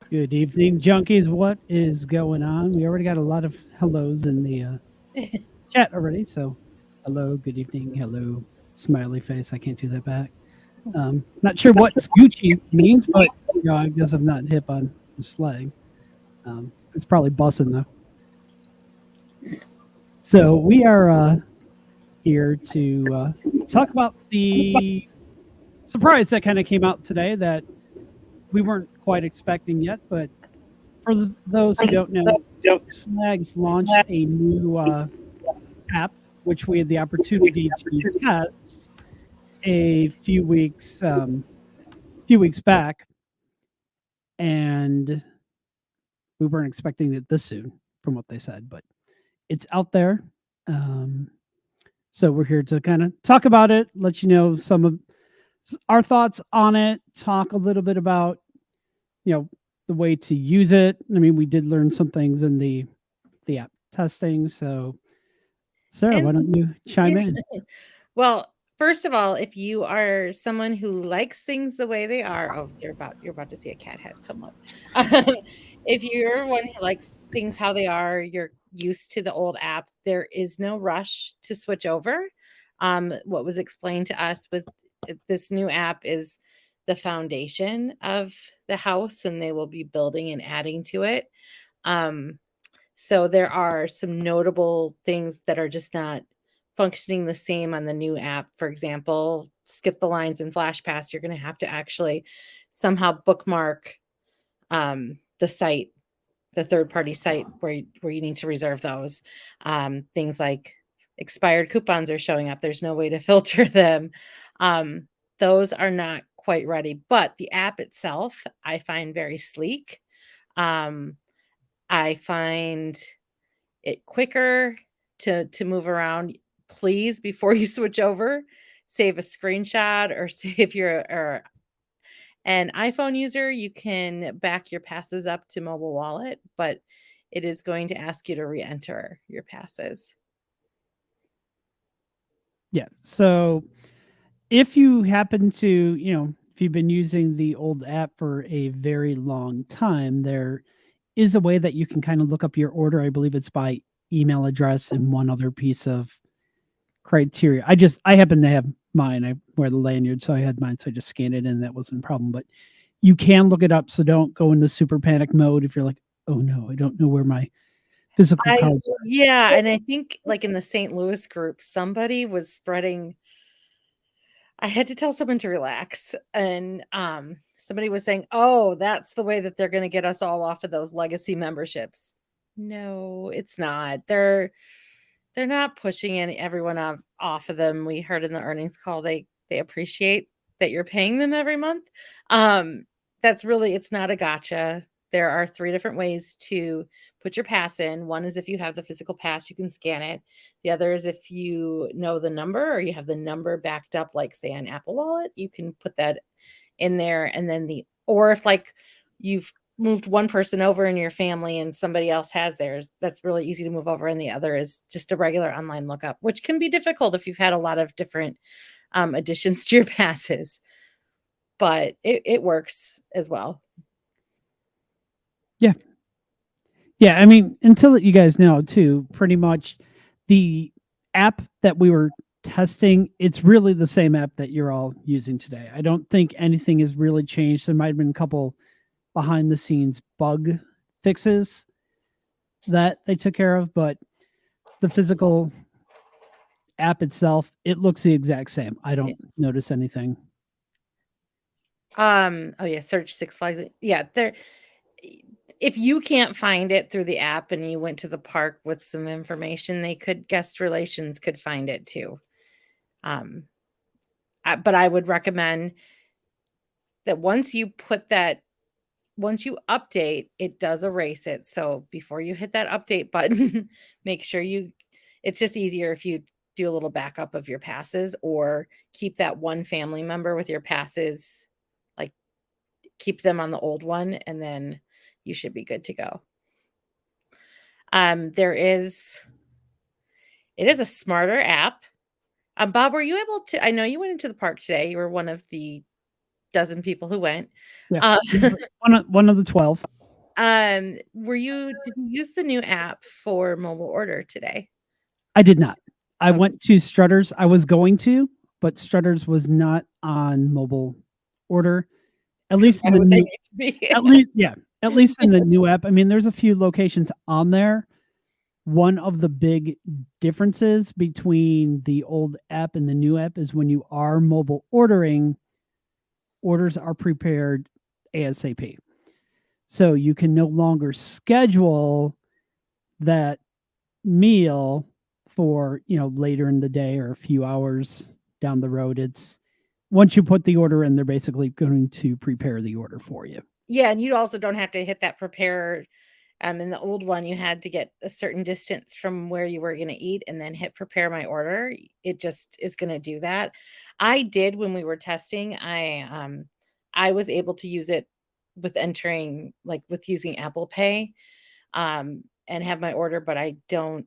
Good evening, junkies. What is going on? We already got a lot of hellos in the chat already. So, hello, good evening, hello, smiley face. I can't do that back. Not sure what Gucci means, but I guess I'm not hip on the slang. It's probably bussin' though. So we are here to talk about the surprise that kind of came out today that we weren't quite expecting yet, but for those who don't know, Six Flags launched a new app, which we had the opportunity to test a few weeks back, and we weren't expecting it this soon, from what they said. But it's out there, um, so we're here to kind of talk about it, let you know some of our thoughts on it, talk a little bit about you know the way to use it. I mean, we did learn some things in the app testing. So, Sarah, And why don't you chime yeah. in? Well, first of all, if you are someone who likes things the way they are, oh, you're about to see a cat head come up. If you're one who likes things how they are, you're used to the old app, there is no rush to switch over. What was explained to us with this new app is the foundation of the house, and they will be building and adding to it. Um, So there are some notable things that are just not functioning the same on the new app. For example, skip the lines and flash pass. You're going to have to actually somehow bookmark the site, the third party site where you need to reserve those. Things like expired coupons are showing up. There's no way to filter them. Um, those are not quite ready, but the app itself I find very sleek. Um, I find it quicker to move around. Please, before you switch over, save a screenshot or say if you're an iPhone user, you can back your passes up to mobile wallet, but it is going to ask you to re-enter your passes. Yeah. So if you happen to, if you've been using the old app for a very long time, there is a way that you can kind of look up your order. I believe it's by email address and one other piece of criteria. I happen to have mine. I wear the lanyard, so I had mine, so I just scanned it in. That wasn't a problem. But you can look it up, so don't go into super panic mode if you're like, oh no, I don't know where my physical I cards are. Yeah, and I think like in the St. Louis group, somebody was spreading. I had to tell someone to relax, and somebody was saying, "Oh, that's the way that they're going to get us all off of those legacy memberships." No, it's not. They're not pushing everyone off of them. We heard in the earnings call they appreciate that you're paying them every month. Um, that's really it's not a gotcha. There are 3 different ways to put your pass in. One is if you have the physical pass, you can scan it. The other is if you know the number or you have the number backed up, like say on Apple Wallet, you can put that in there. And then or if like you've moved one person over in your family and somebody else has theirs, that's really easy to move over. And the other is just a regular online lookup, which can be difficult if you've had a lot of different additions to your passes, but it works as well. Yeah, yeah. I mean, until you guys know too, pretty much the app that we were testing, it's really the same app that you're all using today. I don't think anything has really changed. There might have been a couple behind the scenes bug fixes that they took care of, but the physical app itself, it looks the exact same. I Yeah. don't notice anything. Oh yeah, search Six Flags. Yeah, there if you can't find it through the app and you went to the park with some information, they could guest relations could find it too. Um, but I would recommend that once you update, it does erase it. So before you hit that update button, make sure it's just easier if you do a little backup of your passes or keep that one family member with your passes, like keep them on the old one, and then you should be good to go. There is It is a smarter app. Bob, were you able to? I know you went into the park today. You were one of the dozen people who went. Yeah. Uh, One of the 12. Did you use the new app for mobile order today? I did not. I Okay, went to Strutters. I was going to, but Strutters was not on mobile order. At 'cause least in why the would they new need to be? at least yeah, at least in the new app. I mean, there's a few locations on there. One of the big differences between the old app and the new app is when you are mobile ordering, orders are prepared ASAP. So you can no longer schedule that meal for, later in the day or a few hours down the road. It's once you put the order in, they're basically going to prepare the order for you. Yeah, and you also don't have to hit that prepare. In the old one, you had to get a certain distance from where you were gonna eat and then hit prepare my order. It just is gonna do that. I did when we were testing, I was able to use it with entering like, with using Apple Pay, and have my order, but I don't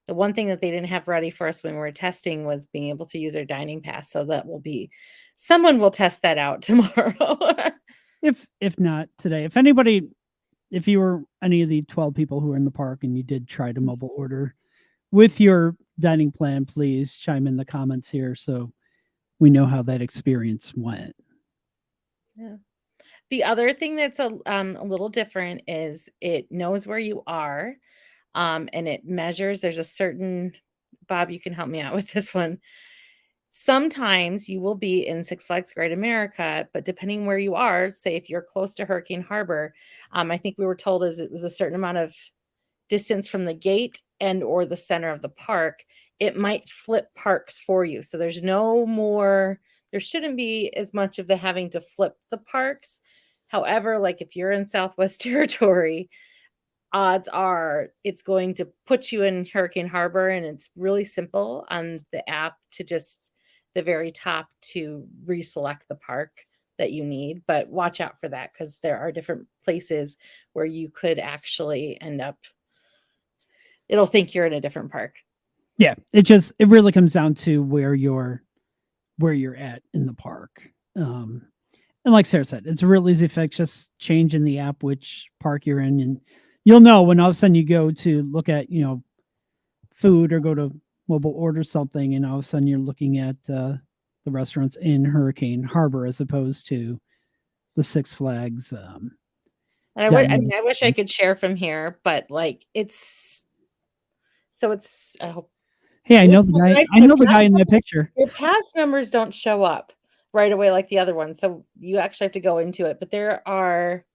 the one thing that they didn't have ready for us when we were testing was being able to use our dining pass, so that will be someone will test that out tomorrow. If not today, if you were any of the 12 people who were in the park and you did try to mobile order with your dining plan, please chime in the comments here so we know how that experience went. Yeah. The other thing that's a little different is it knows where you are, and it measures. There's a certain Bob, you can help me out with this one. Sometimes you will be in Six Flags Great America, but depending where you are, say if you're close to Hurricane Harbor, I think we were told is it was a certain amount of distance from the gate and or the center of the park, it might flip parks for you. So there's no more there shouldn't be as much of the having to flip the parks. However, like if you're in Southwest Territory, odds are it's going to put you in Hurricane Harbor, and it's really simple on the app to just the very top to reselect the park that you need. But watch out for that because there are different places where you could actually end up it'll think you're in a different park. Yeah, it really comes down to where you're at in the park. And like Sarah said, it's a real easy fix. Just change in the app which park you're in, and you'll know when all of a sudden you go to look at food or go to mobile order something, and all of a sudden you're looking at the restaurants in Hurricane Harbor as opposed to the Six Flags And I dining. mean, I wish I could share from here, but like it's so it's I hope Hey, I what's know the so guy. nice, I know the guy in that picture. your pass numbers don't show up right away like the other ones. So you actually have to go into it. But there are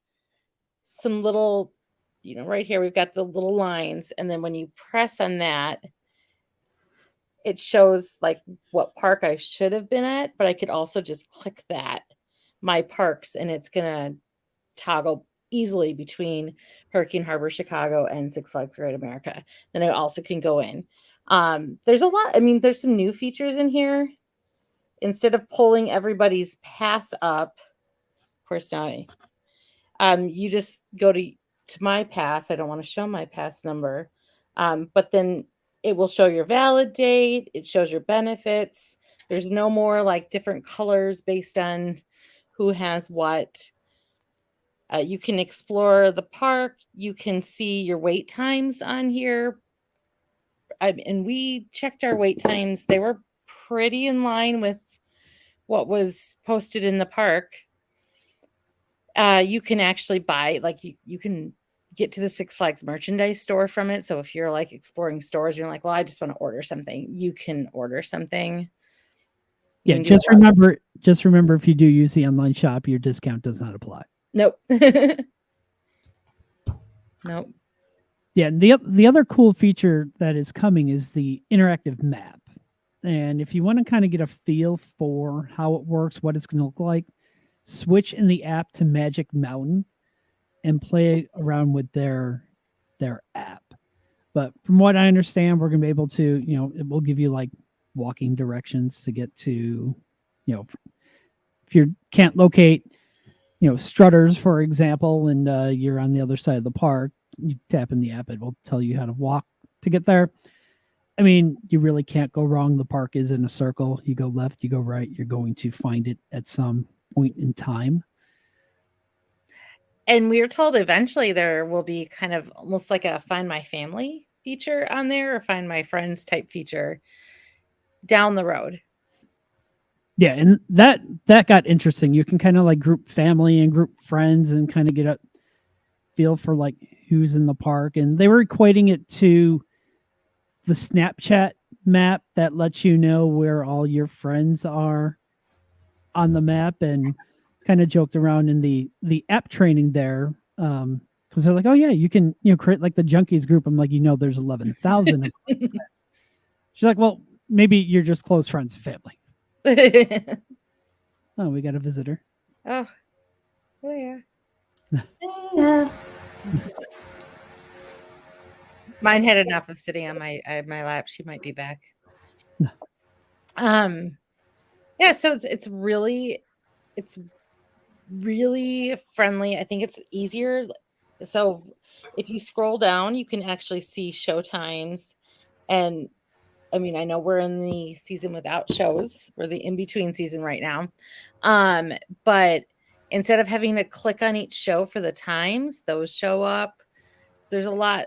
some little, right here we've got the little lines, and then when you press on that, it shows like what park I should have been at, but I could also just click that my parks and it's gonna toggle easily between Hurricane Harbor, Chicago, and Six Flags Great America. Then I also can go in. There's a lot. I mean, there's some new features in here. Instead of pulling everybody's pass up, of course now you just go to my pass. I don't want to show my pass number, but then it will show your valid date. It shows your benefits. There's no more like different colors based on who has what. You can explore the park. You can see your wait times on here. And we checked our wait times. They were pretty in line with what was posted in the park. You can actually buy, like, you can get to the Six Flags merchandise store from it. So if you're like exploring stores, you're like, well, I just want to order something. You can order something. You Yeah, can do a just remember if you do use the online shop, your discount does not apply. Nope. Nope. Yeah, the other cool feature that is coming is the interactive map. And if you want to kind of get a feel for how it works, what it's going to look like, switch in the app to Magic Mountain and play around with their app. But from what I understand, we're going to be able to, it will give you like walking directions to get to, if you can't locate, Strutters, for example, and you're on the other side of the park, you tap in the app, it will tell you how to walk to get there. I mean, you really can't go wrong. The park is in a circle. You go left, you go right, you're going to find it at some point in time. And we were told eventually there will be kind of almost like a find my family feature on there or find my friends type feature down the road. Yeah, and that got interesting. You can kind of like group family and group friends and kind of get a feel for like who's in the park. And they were equating it to the Snapchat map that lets you know where all your friends are on the map, and kind of joked around in the app training there. Because they're like, oh yeah, you can create like the Junkies group. I'm like, there's 11,000 of them. She's like, well, maybe you're just close friends and family. Oh, we got a visitor. Oh, oh yeah. Yeah. Mine had enough of sitting on my lap. She might be back. Um, yeah, so it's really friendly. I think it's easier. So if you scroll down, you can actually see show times. And I mean, I know we're in the season without shows. We're the in-between season right now. But instead of having to click on each show for the times, those show up. So there's a lot.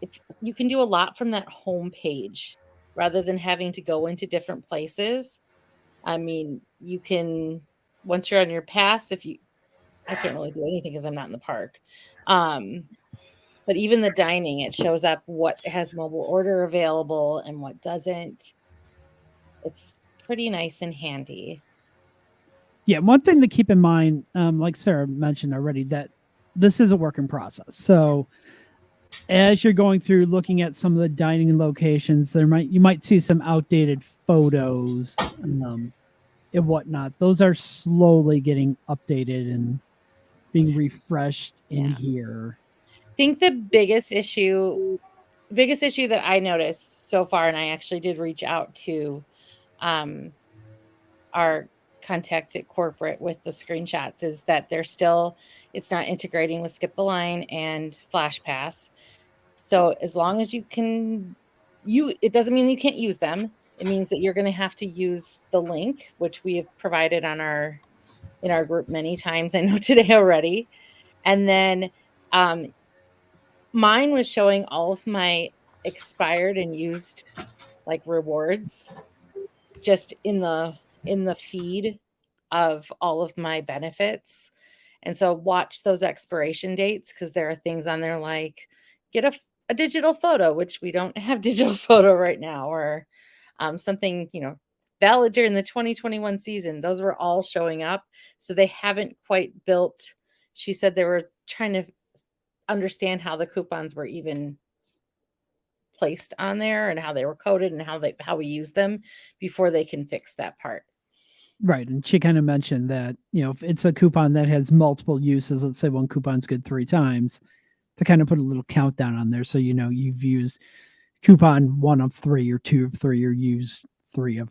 If you can do a lot from that home page rather than having to go into different places. I mean, you can once you're on your pass, I can't really do anything because I'm not in the park. Um, but even the dining, it shows up what has mobile order available and what doesn't. It's pretty nice and handy. Yeah, one thing to keep in mind, like Sarah mentioned already, that this is a work in process. So as you're going through looking at some of the dining locations, you might see some outdated photos and whatnot. Those are slowly getting updated and being refreshed in Yeah. here. I think the biggest issue that I noticed so far, and I actually did reach out to um, our contact at corporate with the screenshots, is that it's not integrating with Skip the Line and Flash Pass. So as long as it doesn't mean you can't use them. It means that you're going to have to use the link, which we have provided in our group many times. I know today already. And then um, mine was showing all of my expired and used like rewards just in the feed of all of my benefits. And so watch those expiration dates because there are things on there like get a digital photo, which we don't have digital photo right now, or something, valid during the 2021 season. Those were all showing up. So they haven't quite built. She said they were trying to understand how the coupons were even placed on there and how they were coded and how we use them before they can fix that part. Right. And she kind of mentioned that, if it's a coupon that has multiple uses, let's say one coupon's good 3 times, to kind of put a little countdown on there. So, you've used coupon 1 of 3 or 2 of 3 or used 3 of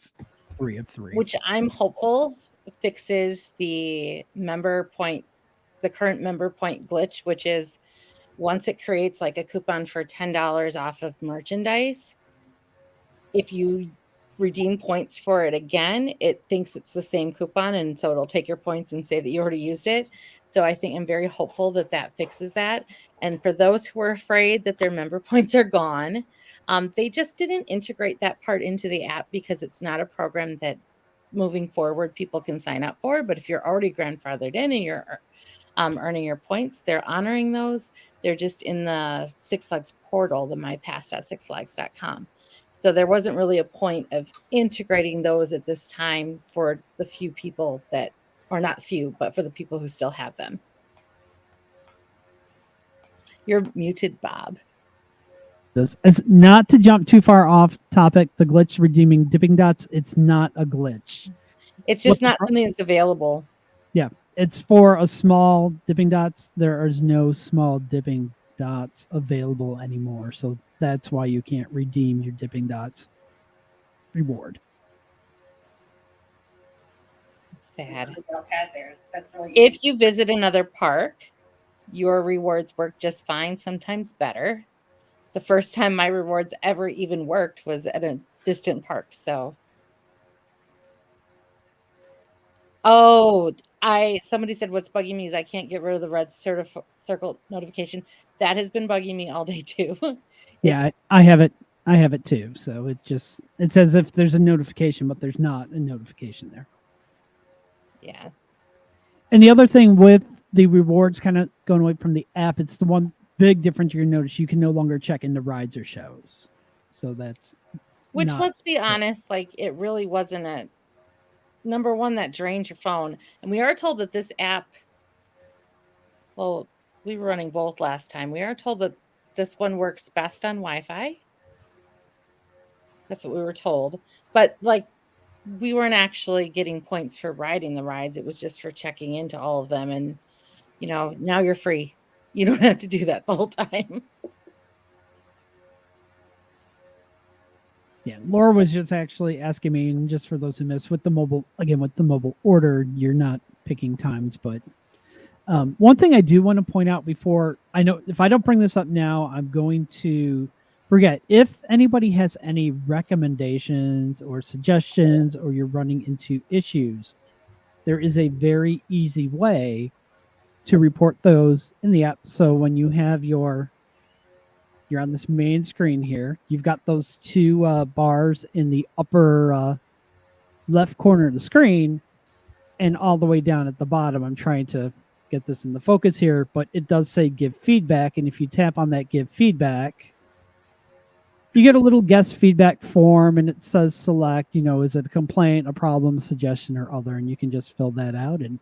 3. Which I'm hopeful fixes the current member point glitch, which is once it creates like a coupon for $10 off of merchandise, if you redeem points for it again, it thinks it's the same coupon. And so it'll take your points and say that you already used it. So I think I'm very hopeful that that fixes that. And for those who are afraid that their member points are gone, they just didn't integrate that part into the app because it's not a program that moving forward people can sign up for. But if you're already grandfathered in and you're earning your points, they're honoring those. They're just in the Six Flags portal, the mypass.sixflags.com. So there wasn't really a point of integrating those at this time for the few people that, or not few, but for the people who still have them. You're muted, Bob. As not to jump too far off topic, the glitch redeeming dipping dots, it's not a glitch. It's just not something that's available. Yeah, it's for a small dipping dots. There is no small dipping dots available anymore. So that's why you can't redeem your dipping dots reward. Sad. Everybody else has theirs. That's really If you visit another park, your rewards work just fine, sometimes better. The first time my rewards ever even worked was at a distant park. So, oh, Somebody said what's bugging me is I can't get rid of the red circle notification. That has been bugging me all day too. It's Yeah, I have it. I have it too. So it says if there's a notification, but there's not a notification there. yeah. And the other thing with the rewards kind of going away from the app, it's the one big difference you're gonna notice you can no longer check into rides or shows. So that's Which, not let's be honest, like it really wasn't a number one that drains your phone. And we are told that this app, well, we were running both last time. We are told that this one works best on Wi-Fi. That's what we were told. But like we weren't actually getting points for riding the rides. It was just for checking into all of them. And now you're free. You don't have to do that the whole time. Yeah, Laura was just actually asking me, and just for those who missed, with the mobile order, you're not picking times. But one thing I do want to point out before I know, if I don't bring this up now, I'm going to forget. If anybody has any recommendations or suggestions, or you're running into issues, there is a very easy way to report those in the app. So when you're on this main screen here, you've got those two bars in the upper left corner of the screen, and all the way down at the bottom. I'm trying to get this in the focus here, but it does say give feedback. And if you tap on that give feedback, you get a little guest feedback form, and it says select, is it a complaint, a problem, suggestion, or other, and you can just fill that out. And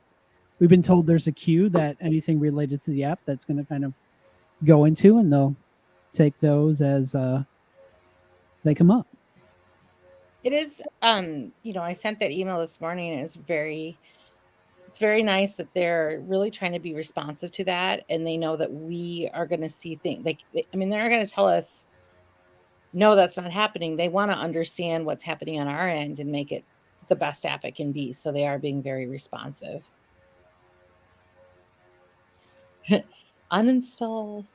we've been told there's a queue that anything related to the app that's going to kind of go into, and they'll take those as they come up. It is, I sent that email this morning, and it's very nice that they're really trying to be responsive to that. And they know that we are going to see things they're not going to tell us, no, that's not happening. They want to understand what's happening on our end and make it the best app it can be. So they are being very responsive. Uninstall.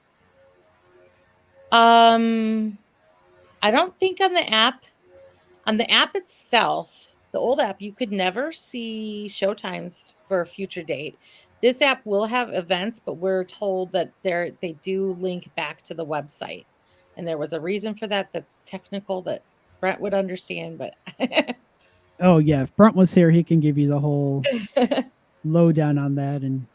I don't think on the app itself, the old app, you could never see showtimes for a future date. This app will have events, but we're told that they do link back to the website. And there was a reason for that that's technical that Brent would understand, but Oh yeah, if Brent was here, he can give you the whole lowdown on that. And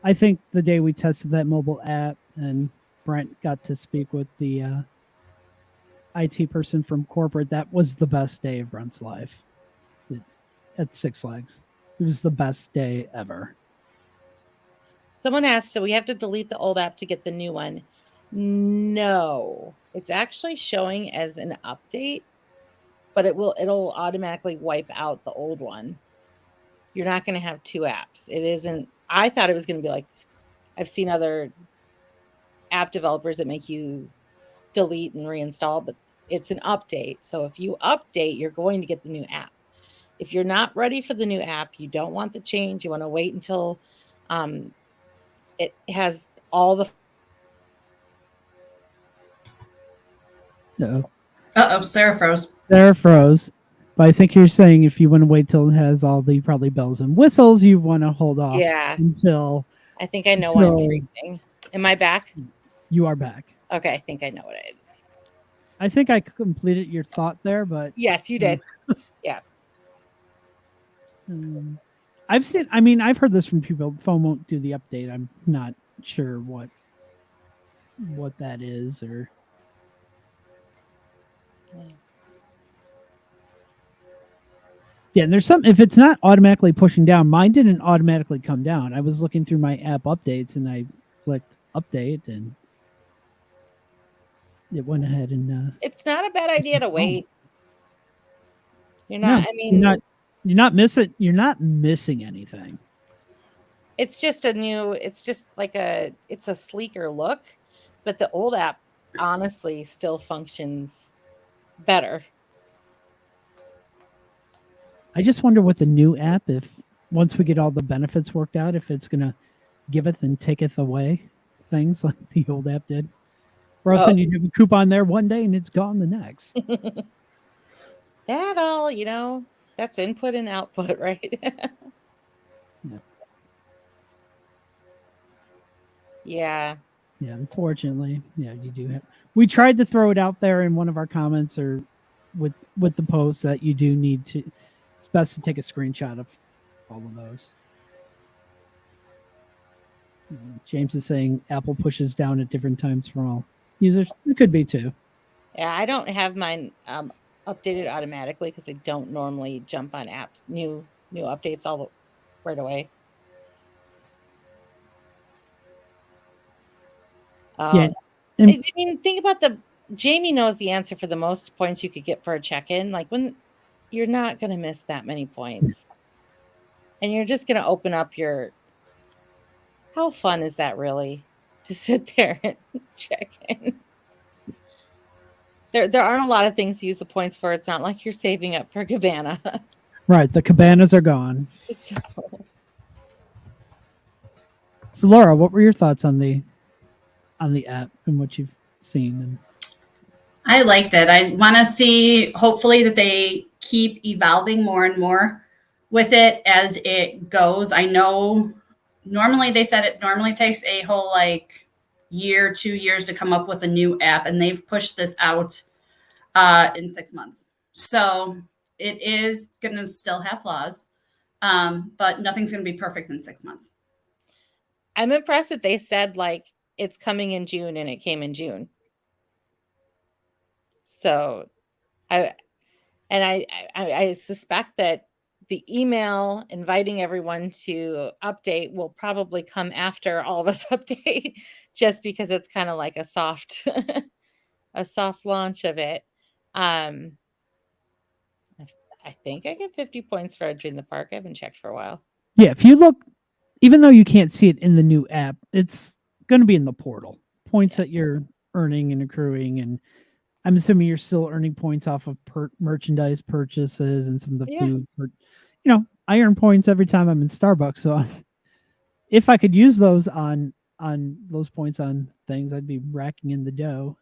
I think the day we tested that mobile app and Brent got to speak with the IT person from corporate, that was the best day of Brent's life at Six Flags. It was the best day ever. Someone asked, so we have to delete the old app to get the new one? No, it's actually showing as an update, but it'll automatically wipe out the old one. You're not going to have two apps. It isn't. I thought it was going to be like, I've seen other app developers that make you delete and reinstall, but it's an update. So if you update, you're going to get the new app. If you're not ready for the new app, you don't want the change, you want to wait until it has all the Sarah froze. Sarah froze. But I think you're saying if you want to wait till it has all the probably bells and whistles, you want to hold off until. I think I know why I'm freezing. Am I back? You are back. Okay, I think I know what it is. I think I completed your thought there, but yes, you did. Yeah. I've heard this from people. The phone won't do the update. I'm not sure what that is, or yeah. And there's some, if it's not automatically pushing down, mine didn't automatically come down. I was looking through my app updates and I clicked update and it went ahead and it's not a bad idea to wait. You're not, no, you're not missing anything. It's just it's a sleeker look, but the old app honestly still functions better. I just wonder what the new app, if once we get all the benefits worked out, if it's gonna giveth and taketh away things like the old app did. Or else then you have a coupon there one day and it's gone the next. That all, that's input and output, right? Yeah. Yeah. Yeah, unfortunately, yeah, you do have. We tried to throw it out there in one of our comments or with the post that you do need to. It's best to take a screenshot of all of those. James is saying Apple pushes down at different times for all users. It could be too. Yeah, I don't have mine updated automatically because I don't normally jump on apps new updates all right away. Yeah, I and mean, think about Jamie knows the answer for the most points you could get for a check-in. Like when you're not going to miss that many points, and you're just going to open up your. How fun is that really to sit there and check in? There aren't a lot of things to use the points for. It's not like you're saving up for Cabana. right, the cabanas are gone. So, So Laura, what were your thoughts on the app and what you've seen? And I liked it. I want to see, hopefully, that they keep evolving more and more with it as it goes. I know normally they said it normally takes a whole like year, 2 years to come up with a new app, and they've pushed this out in 6 months. So it is going to still have flaws, but nothing's going to be perfect in 6 months. I'm impressed that they said like it's coming in June and it came in June. So I suspect that the email inviting everyone to update will probably come after all of us update, just because it's kind of like a soft a soft launch of it. Um, I think I get 50 points for entering the park. I haven't checked for a while. yeah, if you look, even though you can't see it in the new app, it's going to be in the portal. Points that you're earning and accruing, and I'm assuming you're still earning points off of merchandise purchases and some of the Yeah. food. I earn points every time I'm in Starbucks. So if I could use those on those points on things, I'd be racking in the dough.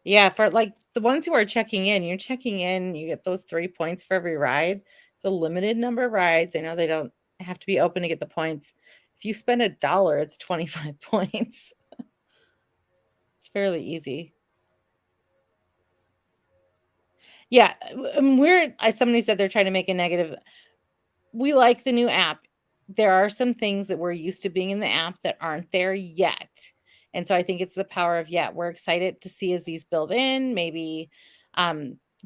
Yeah, for like the ones who are checking in, you're checking in, you get those 3 points for every ride. It's a limited number of rides. I know they don't have to be open to get the points. If you spend $1, it's 25 points. It's fairly easy. Yeah, somebody said they're trying to make a negative. We like the new app. There are some things that we're used to being in the app that aren't there yet. And so I think it's the power of yet. We're excited to see as these build in, maybe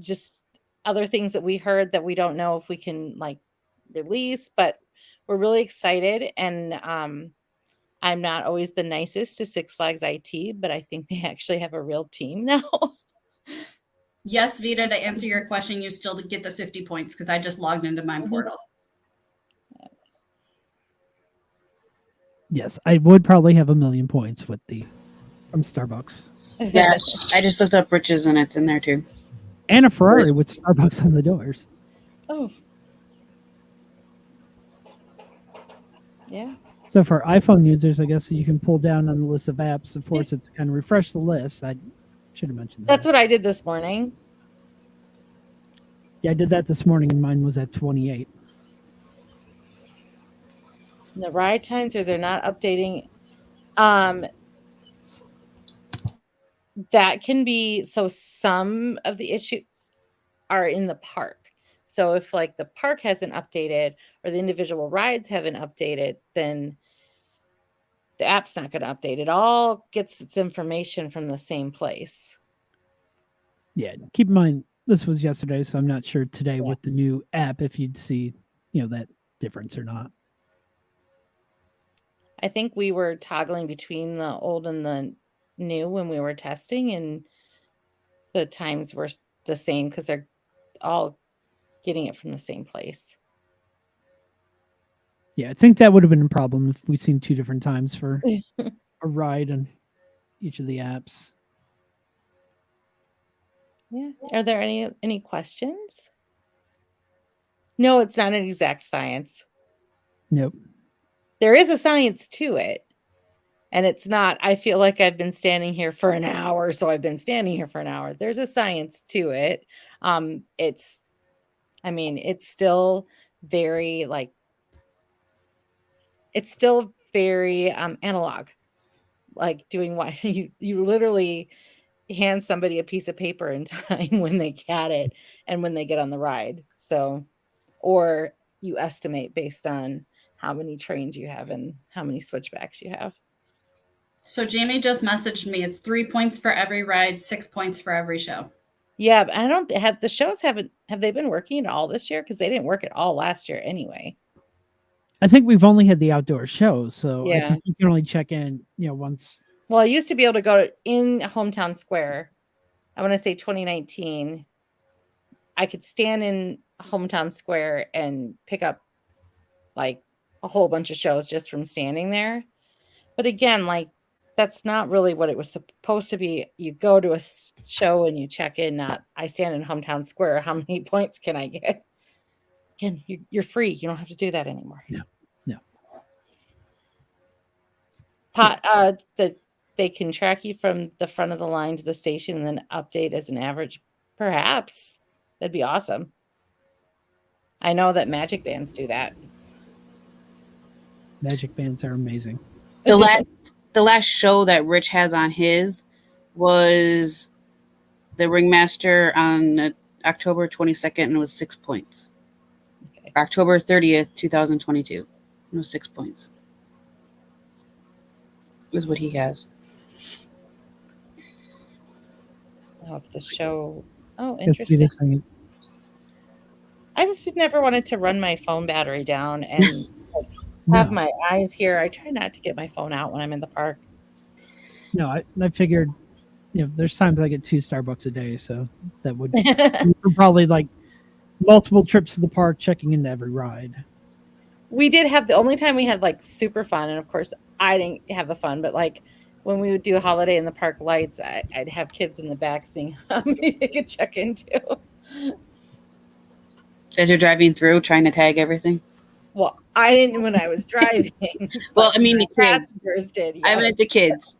just other things that we heard that we don't know if we can like release, but we're really excited. And I'm not always the nicest to Six Flags IT, but I think they actually have a real team now. Yes, Vita, to answer your question, you still get the 50 points because I just logged into my portal. Yes, I would probably have 1,000,000 points with the from Starbucks Yes, I just looked up riches and it's in there too. and a Ferrari with Starbucks on the doors. Oh. Yeah. So for iPhone users, I guess you can pull down on the list of apps and force it to kind of refresh the list. I should have mentioned that. That's what I did this morning. Yeah, I did that this morning, and mine was at 28. The ride times, or they're not updating. That can be, so some of the issues are in the park. So if like the park hasn't updated or the individual rides haven't updated, then the app's not going to update. It all gets its information from the same place. Yeah, keep in mind this was yesterday, so I'm not sure today Yeah. with the new app if you'd see, that difference or not. I think we were toggling between the old and the new when we were testing, and the times were the same because they're all getting it from the same place. Yeah, I think that would have been a problem if we'd seen 2 different times for a ride on each of the apps. Yeah. Are there any questions? No, it's not an exact science. Nope. There is a science to it. And it's not, I feel like I've been standing here for an hour, so I've been standing here for an hour. There's a science to it. It's still very analog. like doing what you literally hand somebody a piece of paper in time when they cat it and when they get on the ride. So, or you estimate based on how many trains you have and how many switchbacks you have. So Jamie just messaged me. It's 3 points for every ride, 6 points for every show. Yeah, but I don't have the shows have they been working at all this year? Because they didn't work at all last year anyway. I think we've only had the outdoor shows, so I Yeah. think you can only check in, once. Well, I used to be able to go in Hometown Square. I want to say 2019. I could stand in Hometown Square and pick up like a whole bunch of shows just from standing there. But again, like that's not really what it was supposed to be. You go to a show and you check in, not I stand in Hometown Square. How many points can I get? Again, you're free. You don't have to do that anymore. No. That they can track you from the front of the line to the station and then update as an average. Perhaps that'd be awesome. I know that magic bands do that. Magic bands are amazing. The last show that Rich has on his was the Ringmaster on October 22nd, and it was 6 points. Okay. October 30th, 2022. It was 6 points. Is what he has. Of the show. Oh, Let's do interesting. this thing. I just never wanted to run my phone battery down and have my eyes here. I try not to get my phone out when I'm in the park. No, I figured, there's times I get 2 Starbucks a day, so that would probably like multiple trips to the park, checking into every ride. We did have the only time we had like super fun, and of course I didn't have the fun, but like when we would do a holiday in the park lights, I'd have kids in the back seeing how many they could check into. As you're driving through, trying to tag everything. Well, I didn't when I was driving. Well, I mean, the kids. Passengers did. I meant the kids.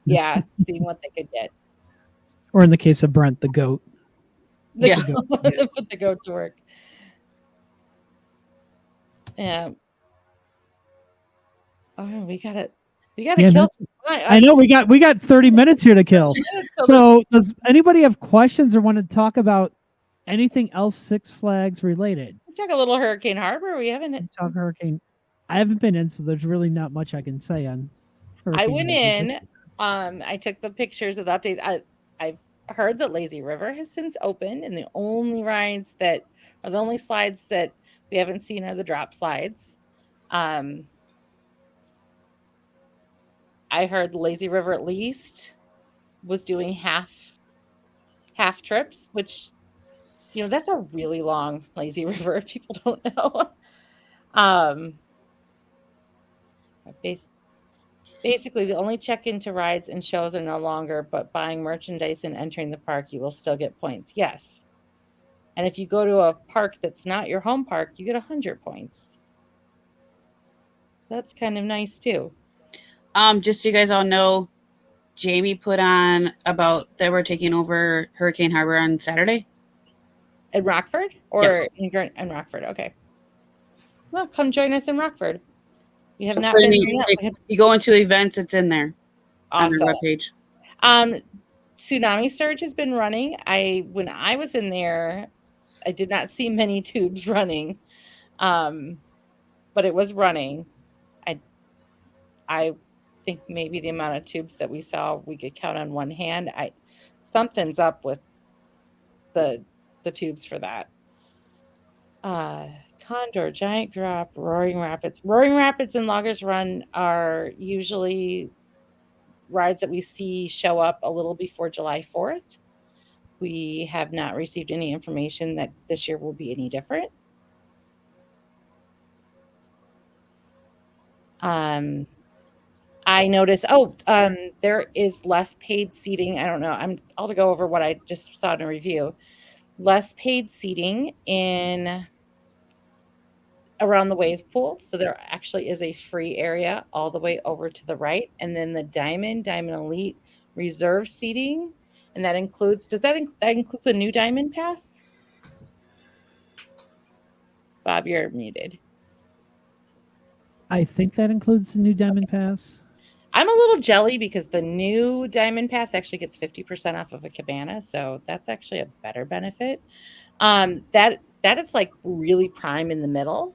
Yeah, seeing what they could get. Or in the case of Brent, the goat. Yeah. Put the goat to work. Yeah. Oh, we gotta kill. I know we got 30 minutes here to kill. So does anybody have questions or want to talk about anything else Six Flags related? Talk a little Hurricane Harbor. We haven't talk Hurricane. I haven't been in, so there's really not much I can say on Hurricane. I went in. I took the pictures of the updates. I've heard that Lazy River has since opened, and the only rides that are the only slides that we haven't seen are the drop slides. I heard Lazy River at least was doing half trips, which that's a really long Lazy River if people don't know. Basically, the only check-into rides and shows are no longer, but buying merchandise and entering the park, you will still get points. Yes. And if you go to a park that's not your home park, you get 100 points. That's kind of nice too. Just so you guys all know, Jamie put on about that we're taking over Hurricane Harbor on Saturday. In Rockford? Or yes. in Rockford, okay. Well, come join us in Rockford. You have not been there yet. If you go into events, it's in there. Awesome. On the webpage. Tsunami Surge has been running. When I was in there, I did not see many tubes running. But it was running. I think maybe the amount of tubes that we saw, we could count on one hand. Something's up with the tubes for that. Condor, Giant Drop, Roaring Rapids. Roaring Rapids and Loggers Run are usually rides that we see show up a little before July 4th. We have not received any information that this year will be any different. I noticed, there is less paid seating. I don't know. I'll go over what I just saw in a review. Less paid seating around the wave pool. So there actually is a free area all the way over to the right. And then the Diamond Elite reserve seating. And that includes, that includes the new Diamond Pass? Bob, you're muted. I think that includes the new Diamond Pass. I'm a little jelly because the new Diamond Pass actually gets 50% off of a cabana, so that's actually a better benefit. That is like really prime in the middle,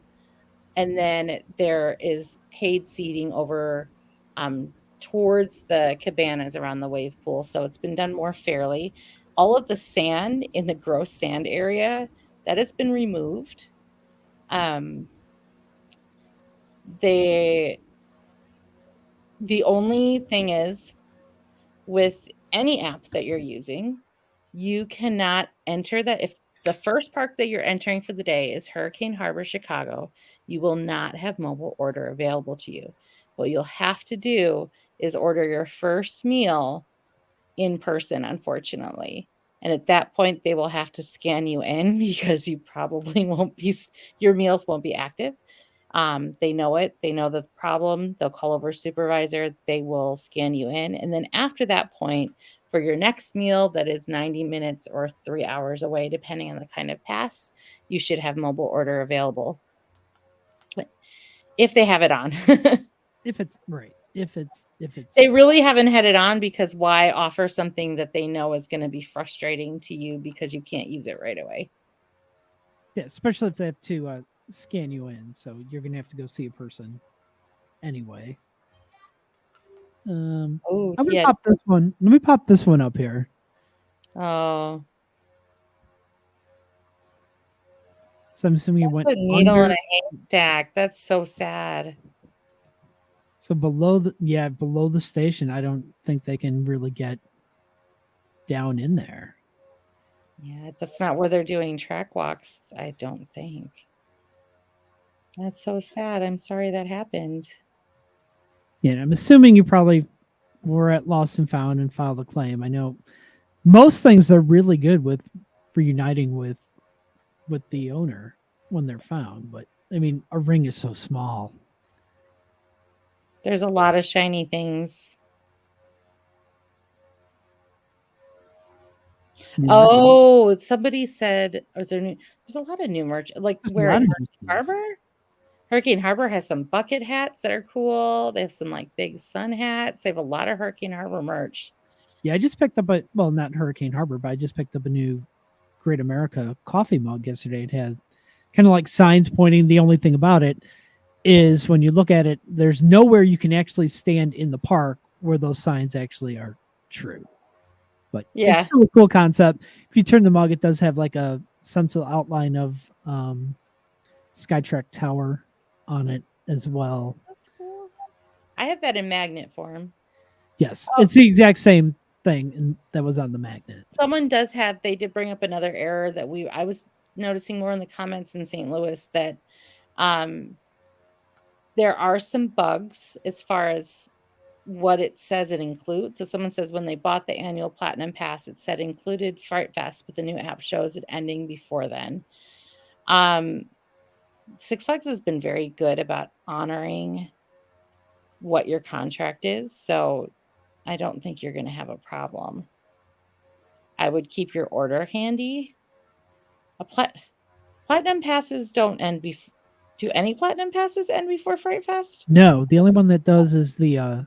and then there is paid seating over towards the cabanas around the wave pool, so it's been done more fairly. All of the sand in the gross sand area, that has been removed. Um, they the only thing is, with any app that you're using, you cannot enter that. If the first park that you're entering for the day is Hurricane Harbor, Chicago, you will not have mobile order available to you. What you'll have to do is order your first meal in person, unfortunately. And at that point, they will have to scan you in because you probably won't be, your meals won't be active. They know it. They know the problem. They'll call over a supervisor. They will scan you in. And then after that point, for your next meal that is 90 minutes or 3 hours away, depending on the kind of pass, you should have mobile order available if they have it on. If it's right. If it's They really haven't had it on, because why offer something that they know is going to be frustrating to you because you can't use it right away? yeah, especially if they have to scan you in, so you're gonna have to go see a person anyway. Oh, I'm gonna yeah. pop this one. Let me pop this one up here. Oh, So I'm assuming you went a needle under. in a haystack. That's so sad. So below the station, I don't think they can really get down in there. Yeah, that's not where they're doing track walks, I don't think. That's so sad. I'm sorry that happened. Yeah, and I'm assuming you probably were at Lost and Found and filed a claim. I know most things are really good with reuniting with the owner when they're found, but I mean, a ring is so small. There's a lot of shiny things. Yeah, Oh, somebody said, is there new, there's a lot of new merch, like there's a where lot at of Hurricane new stuff. Harbor? Hurricane Harbor has some bucket hats that are cool. They have some like big sun hats. They have a lot of Hurricane Harbor merch. Yeah, I just picked up not Hurricane Harbor, but I just picked up a new Great America coffee mug yesterday. It had kind of like signs pointing. The only thing about it is when you look at it, there's nowhere you can actually stand in the park where those signs actually are true. But Yeah. it's still a cool concept. If you turn the mug, it does have like a sensible outline of Skytrack Tower on it as well. That's cool. I have that in magnet form. Yes, it's the exact same thing that was on the magnet. Someone does have, they did bring up another error that I was noticing more in the comments in St. Louis, that there are some bugs as far as what it says it includes. So someone says when they bought the annual Platinum Pass, it said included Fright Fest, but the new app shows it ending before then. Six Flags has been very good about honoring what your contract is, so I don't think you're going to have a problem. I would keep your order handy. Platinum passes don't end before. Do any platinum passes end before Fright Fest? No, the only one that does is the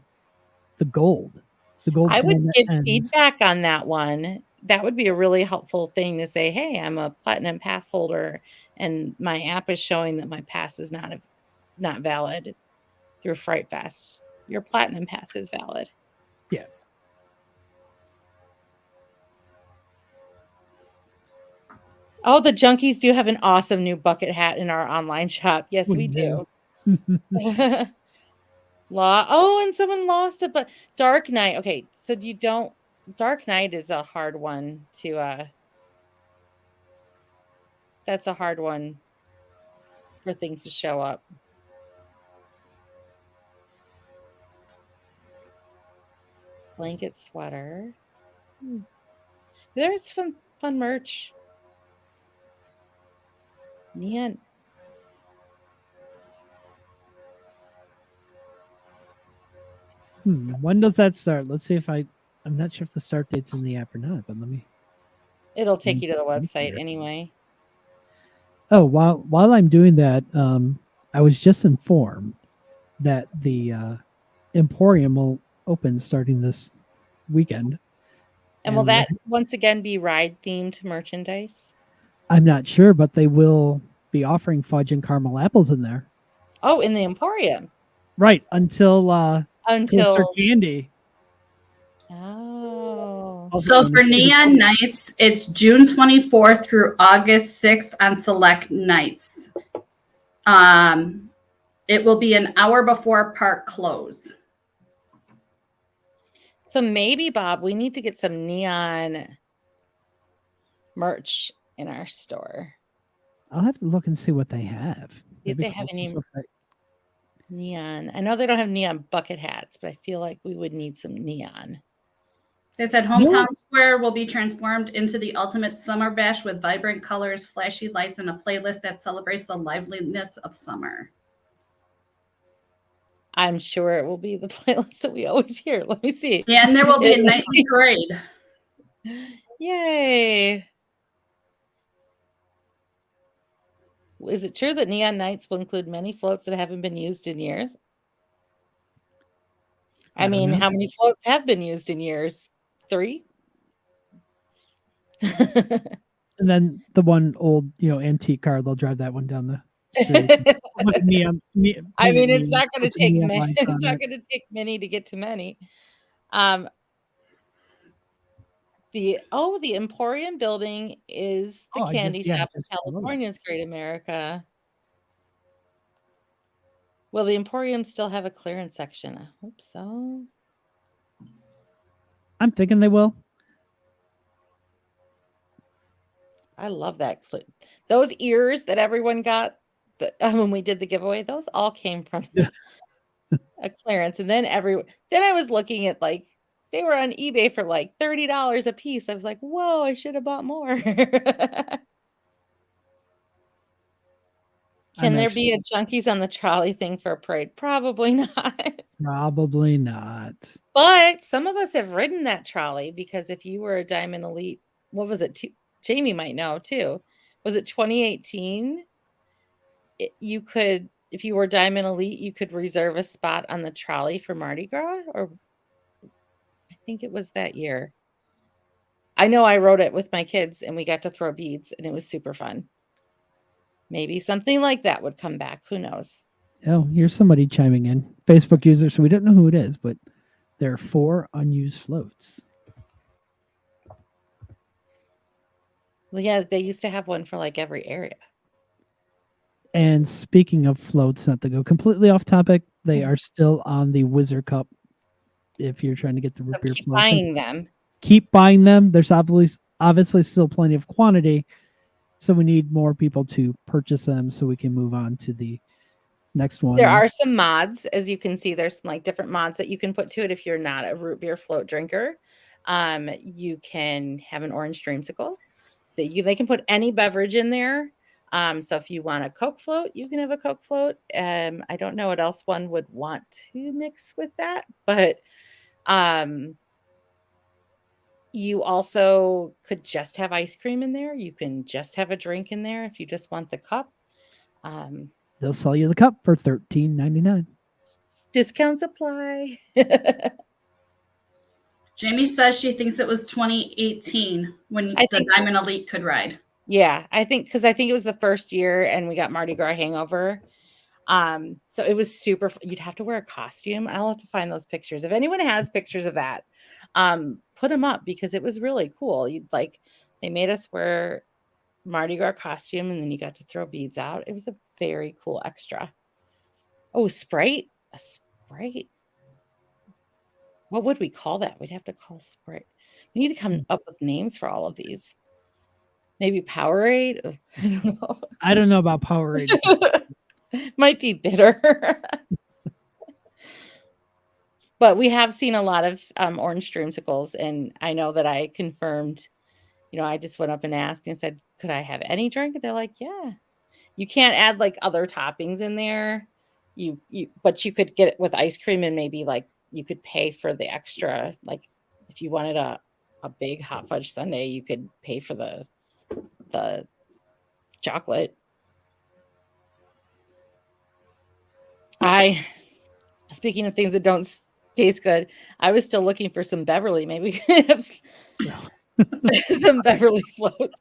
gold. The gold's I the would one that give ends. feedback on that one. That would be a really helpful thing to say, hey, I'm a platinum pass holder and my app is showing that my pass is not valid through Fright Fest. Your platinum pass is valid. Yeah. Oh, the Junkies do have an awesome new bucket hat in our online shop. Yes, we do. And someone lost it, but Dark Knight. Okay, so Dark Knight is a hard one to that's a hard one for things to show up. Blanket sweater. There's fun merch. Neon. When does that start? Let's see if I'm not sure if the start date's in the app or not, but let me. It'll take you to the website anyway. Oh, while I'm doing that, I was just informed that the Emporium will open starting this weekend. And will And that once again be ride themed merchandise? I'm not sure, but they will be offering fudge and caramel apples in there. Oh, in the Emporium Right, until Coaster until Candy. oh. Also So known for as Sugar Neon Cookie. Nights, it's June 24th through August 6th on select nights. It will be an hour before park close. So maybe, Bob, we need to get some neon merch in our store. I'll have to look and see what they have. See if That'd be they have cool, any some stuff that- neon. I know they don't have neon bucket hats, but I feel like we would need some neon. They said Hometown Square will be transformed into the ultimate summer bash with vibrant colors, flashy lights, and a playlist that celebrates the liveliness of summer. I'm sure it will be the playlist that we always hear. Let me see. Yeah, and there will be a nightly parade. Yay. Is it true that neon nights will include many floats that haven't been used in years? I don't mean, know. how many floats have been used in years? 3? And then the one old, antique car, they'll drive that one down the street. With neon, I mean, painted it's neon, not going with to the take neon many. lights It's on not it. going to take many to get to many. The Emporium building is the candy shop in California's Great America. Will the Emporium still have a clearance section? I hope so. I'm thinking they will. I love that clip. Those ears that everyone got when we did the giveaway, those all came from a clearance. And then I was looking at like they were on eBay for like $30 a piece. I was like, whoa, I should have bought more. Can there be a Junkies on the Trolley thing for a parade? Probably not. Probably not. But some of us have ridden that trolley because if you were a Diamond Elite, what was it? Jamie might know too. Was it 2018? You could, if you were Diamond Elite, you could reserve a spot on the trolley for Mardi Gras, or I think it was that year. I know I rode it with my kids and we got to throw beads and it was super fun. Maybe something like that would come back. Who knows? Oh, here's somebody chiming in. Facebook user, so we don't know who it is, but there are 4 unused floats. Well, yeah, they used to have one for like every area. And speaking of floats, not to go completely off topic, they are still on the Whizzer Cup. If you're trying to get the root beer Keep floats, buying them. Keep buying them. There's obviously still plenty of quantity, so we need more people to purchase them so we can move on to the next one. There are some mods, as you can see. There's some, like different mods that you can put to it if you're not a root beer float drinker. You can have an orange dreamsicle. They can put any beverage in there. So if you want a Coke float, you can have a Coke float. I don't know what else one would want to mix with that, but you also could just have ice cream in there. You can just have a drink in there if you just want the cup. They'll sell you the cup for $13.99. Discounts apply. Jamie says she thinks it was 2018 when the Diamond Elite could ride. Yeah, I think it was the first year and we got Mardi Gras hangover. So it was super, you'd have to wear a costume. I'll have to find those pictures. If anyone has pictures of that, put them up because it was really cool. They made us wear Mardi Gras costume and then you got to throw beads out. It was a very cool extra. Oh, Sprite. A Sprite. What would we call that? We'd have to call Sprite. We need to come up with names for all of these. Maybe Powerade. I don't know. I don't know about Powerade. Might be bitter. But we have seen a lot of orange dreamsicles, and I know that I confirmed, I just went up and asked and said, could I have any drink? And they're like, yeah. You can't add like other toppings in there. But you could get it with ice cream and maybe like you could pay for the extra. Like if you wanted a big hot fudge sundae, you could pay for the chocolate. Speaking of things that don't Tastes good. I was still looking for some Beverly. Maybe we can have some Beverly floats.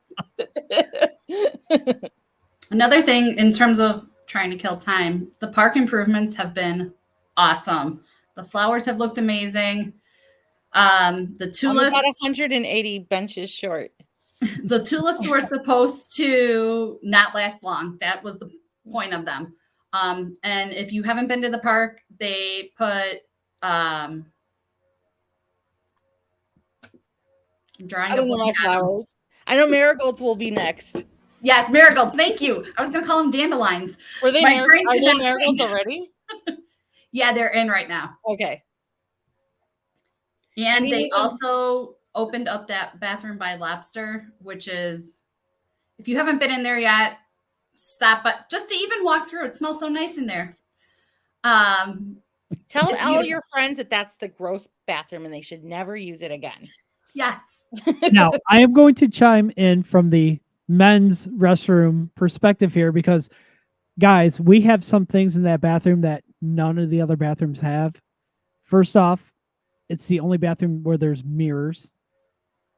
Another thing in terms of trying to kill time, the park improvements have been awesome. The flowers have looked amazing. The I'm about tulips, 180 benches short. the tulips were supposed to not last long. That was the point of them. And if you haven't been to the park, they put I'm drawing I a don't know my blank on them. flowers. I know marigolds will be next. Yes, marigolds. Thank you. I was going to call them dandelions. Were they My brain are did they not marigolds think. already? Yeah, they're in right now. Okay. And Any they reason- also opened up that bathroom by Lobster, which is, if you haven't been in there yet, stop. But just to even walk through, it smells so nice in there. Tell It's all beautiful. your friends that that's the gross bathroom and they should never use it again. Yes. Now, I am going to chime in from the men's restroom perspective here because, guys, we have some things in that bathroom that none of the other bathrooms have. First off, it's the only bathroom where there's mirrors.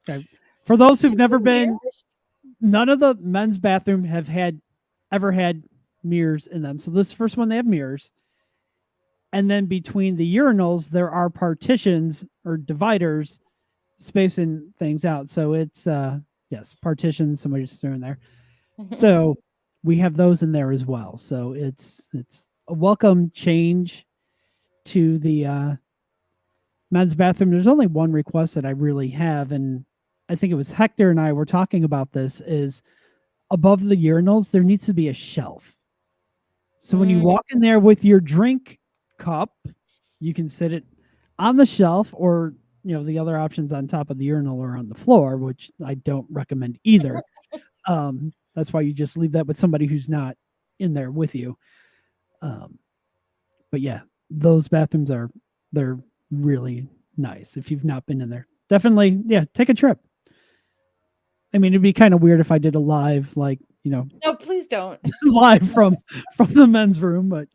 Okay. For those who've never been, none of the men's bathroom have ever had mirrors in them. So this first one, they have mirrors. And then between the urinals, there are partitions or dividers spacing things out. So it's yes, partitions, somebody's through in there. So we have those in there as well. So it's a welcome change to the men's bathroom. There's only one request that I really have, and I think it was Hector and I were talking about this, is above the urinals there needs to be a shelf. So when you walk in there with your drink cup, you can sit it on the shelf, or the other options on top of the urinal or on the floor, which I don't recommend either. That's why you just leave that with somebody who's not in there with you. But yeah, those bathrooms they're really nice. If you've not been in there, definitely, take a trip. I mean, it'd be kind of weird if I did a live, No, please don't. live from the men's room, but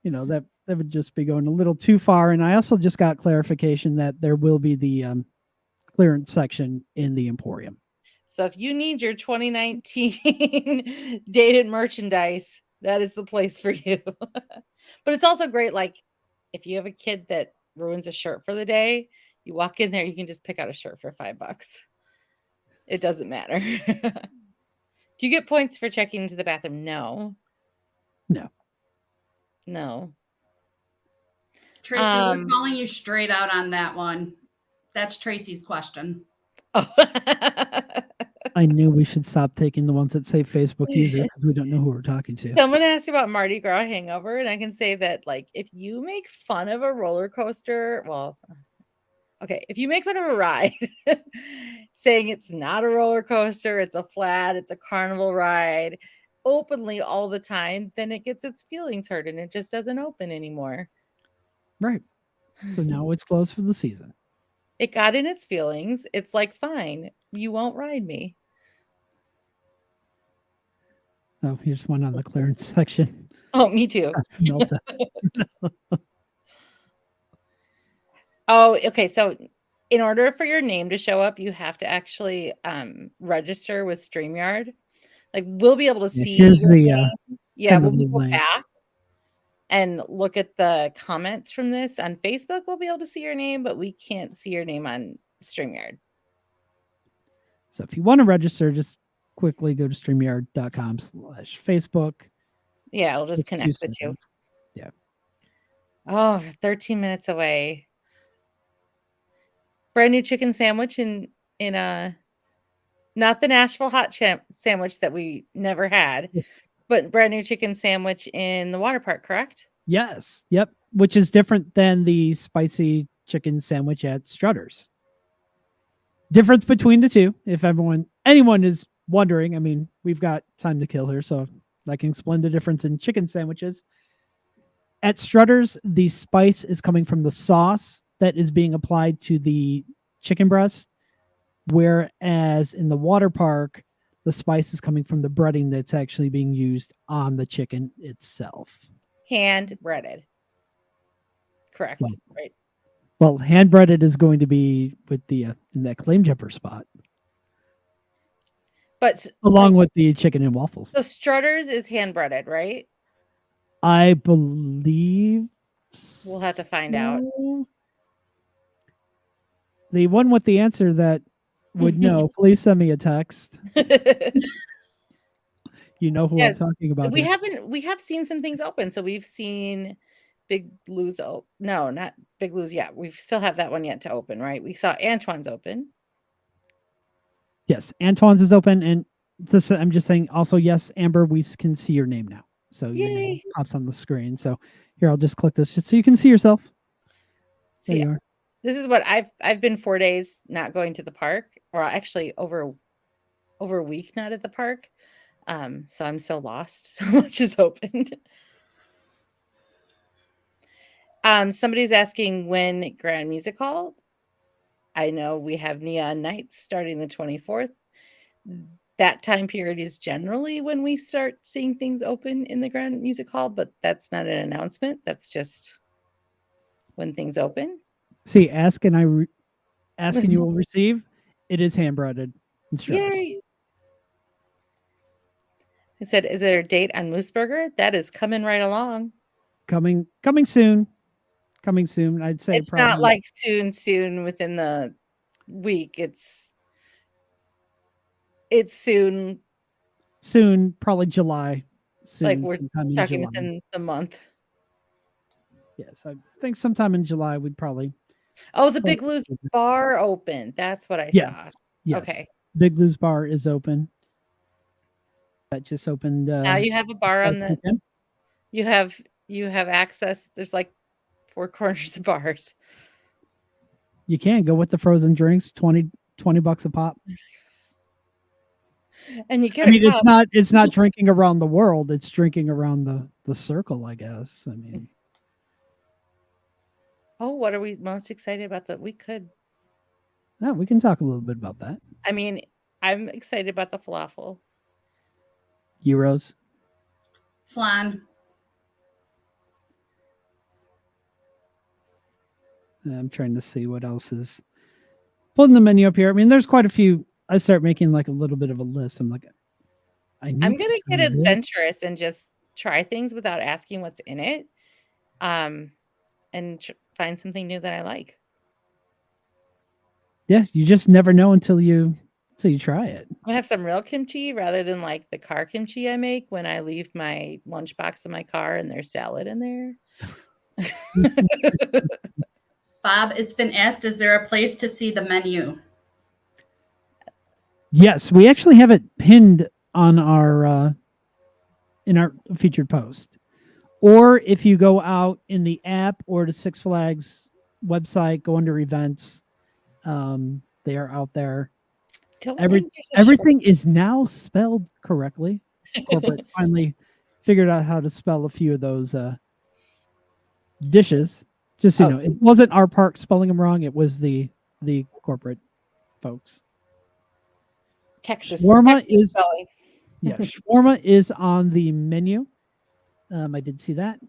that would just be going a little too far. And I also just got clarification that there will be the clearance section in the Emporium. So if you need your 2019 dated merchandise, that is the place for you. But it's also great, like if you have a kid that ruins a shirt for the day, you walk in there, you can just pick out a shirt for $5. It doesn't matter. Do you get points for checking into the bathroom? No. Tracy, we're calling you straight out on that one. That's Tracy's question. Oh. I knew we should stop taking the ones that say Facebook user because we don't know who we're talking to. Someone asked about Mardi Gras hangover, and I can say that, if you make fun of a roller coaster, if you make fun of a ride, saying it's not a roller coaster, it's a flat, it's a carnival ride, openly all the time, then it gets its feelings hurt and it just doesn't open anymore. Right. So now it's closed for the season. It got in its feelings. It's like, fine, you won't ride me. Oh, here's one on the clearance section. Oh, me too. Milta. Oh, okay. So in order for your name to show up, you have to actually register with StreamYard. We'll be able to see. Here's the when we go back and look at the comments from this on Facebook, we'll be able to see your name, but we can't see your name on StreamYard. So if you want to register, just quickly go to StreamYard.com/Facebook. Yeah, it'll just connect the two. Yeah. Oh, 13 minutes away. Brand new chicken sandwich in not the Nashville hot sandwich that we never had, but brand new chicken sandwich in the water park, correct? Yes. Yep. Which is different than the spicy chicken sandwich at Strutter's. Difference between the two, if anyone is wondering, I mean, we've got time to kill here, so I can explain the difference in chicken sandwiches. At Strutter's, the spice is coming from the sauce that is being applied to the chicken breast, whereas in the water park, the spice is coming from the breading that's actually being used on the chicken itself. Hand breaded. Correct. Well, right. Well, hand breaded is going to be with the in that claim jumper spot, But along like, with the chicken and waffles. so Strutters is hand breaded, right? I believe We'll have to find out. so. The one with the answer that would know, please send me a text. You know who Yeah, I'm talking about we here. we have seen some things open. So we've seen Big Lou's no, not Big Lou's yet. We still have that one yet to open, right? We saw Antoine's open. Yes, Antoine's is open, and I'm just saying. Also, yes, Amber, we can see your name now, so your name Yay. pops on the screen. So here, I'll just click this just so you can see yourself. There See, you are. this is what I've been 4 days not going to the park, or actually over a week not at the park. So I'm so lost. So much is opened. Somebody's asking when Grand Music Hall. I know we have Neon Nights starting the 24th. That time period is generally when we start seeing things open in the Grand Music Hall, but that's not an announcement. That's just when things open. See, ask and ask and you will receive. It is hand breaded instructions. Yay! I said, is there a date on Moose Burger? That is coming right along. Coming soon. Coming soon. I'd say It's probably not like soon within the week. It's soon, soon, probably July. Soon, like we're sometime in talking July. within the month. Yes, I think sometime in July we'd probably. Oh, the Big Lou's bar open. That's what I saw. Yes. Okay. Big Lou's bar is open. That just opened. Now you have a bar on the. weekend. You have access. There's like 4 corners of bars. You can go with the frozen drinks, $20 a pop. And you get I mean, a cup. it's not drinking around the world. It's drinking around the circle, I guess. I mean, Oh, what are we most excited about that we could? yeah, we can talk a little bit about that. I mean, I'm excited about the falafel. Euros. Flan. I'm trying to see what else is pulling the menu up here. I mean, there's quite a few. I start making like a little bit of a list. I'm like, I'm gonna get adventurous and just try things without asking what's in it, and find something new that I like. Yeah, you just never know until you try it. I'm gonna have some real kimchi rather than like the car kimchi I make when I leave my lunchbox in my car and there's salad in there. Bob, it's been asked, is there a place to see the menu? Yes, we actually have it pinned on our in our featured post. Or if you go out in the app or the Six Flags website, go under events. They are out there. Everything is now spelled correctly. Corporate finally figured out how to spell a few of those dishes. Just so you know, it wasn't our park spelling them wrong. It was the corporate folks. Texas spelling. Yeah, shawarma is on the menu. I did see that.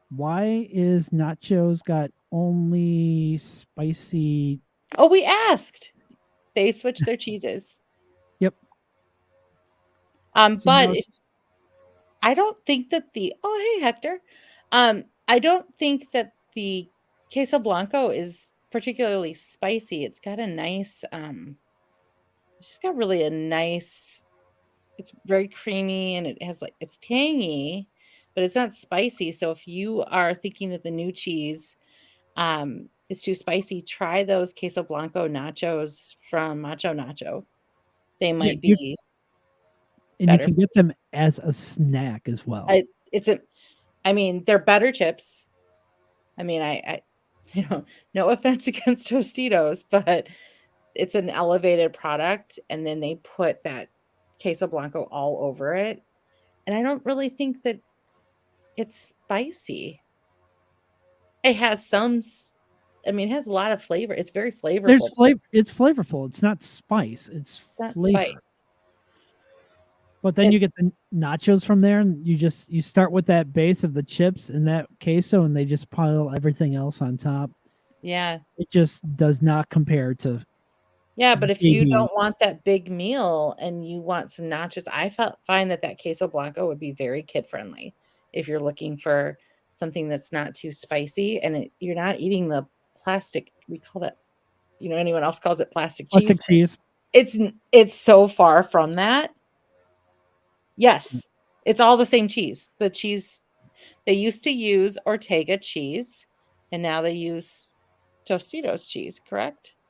Why is nachos got only spicy? Oh, we asked. They switched their cheeses. Yep. But I don't think that hey Hector, I don't think that the queso blanco is particularly spicy. It's got a nice, it's just got really a nice. It's very creamy and it has it's tangy, but it's not spicy. So if you are thinking that the new cheese is too spicy, try those queso blanco nachos from Macho Nacho. They might be and better. You can get them as a snack as well. I mean, they're better chips. I mean, I no offense against Tostitos, but it's an elevated product, and then they put that queso blanco all over it, and I don't really think that it's spicy. It has some. I mean, it has a lot of flavor. It's very flavorful. There's flavor. It's flavorful. It's not spice. It's not flavor. spice. But then It- you get the nachos from there, and you start with that base of the chips and that queso, and they just pile everything else on top. yeah. It just does not compare to Yeah, but if you JB. don't want that big meal and you want some nachos, find that queso blanco would be very kid friendly if you're looking for something that's not too spicy and you're not eating the plastic. We call that, anyone else calls it plastic cheese. Plastic cheese. It's so far from that. Yes, it's all the same cheese. The cheese they used to use Ortega cheese, and now they use Tostitos cheese. Correct? Yeah,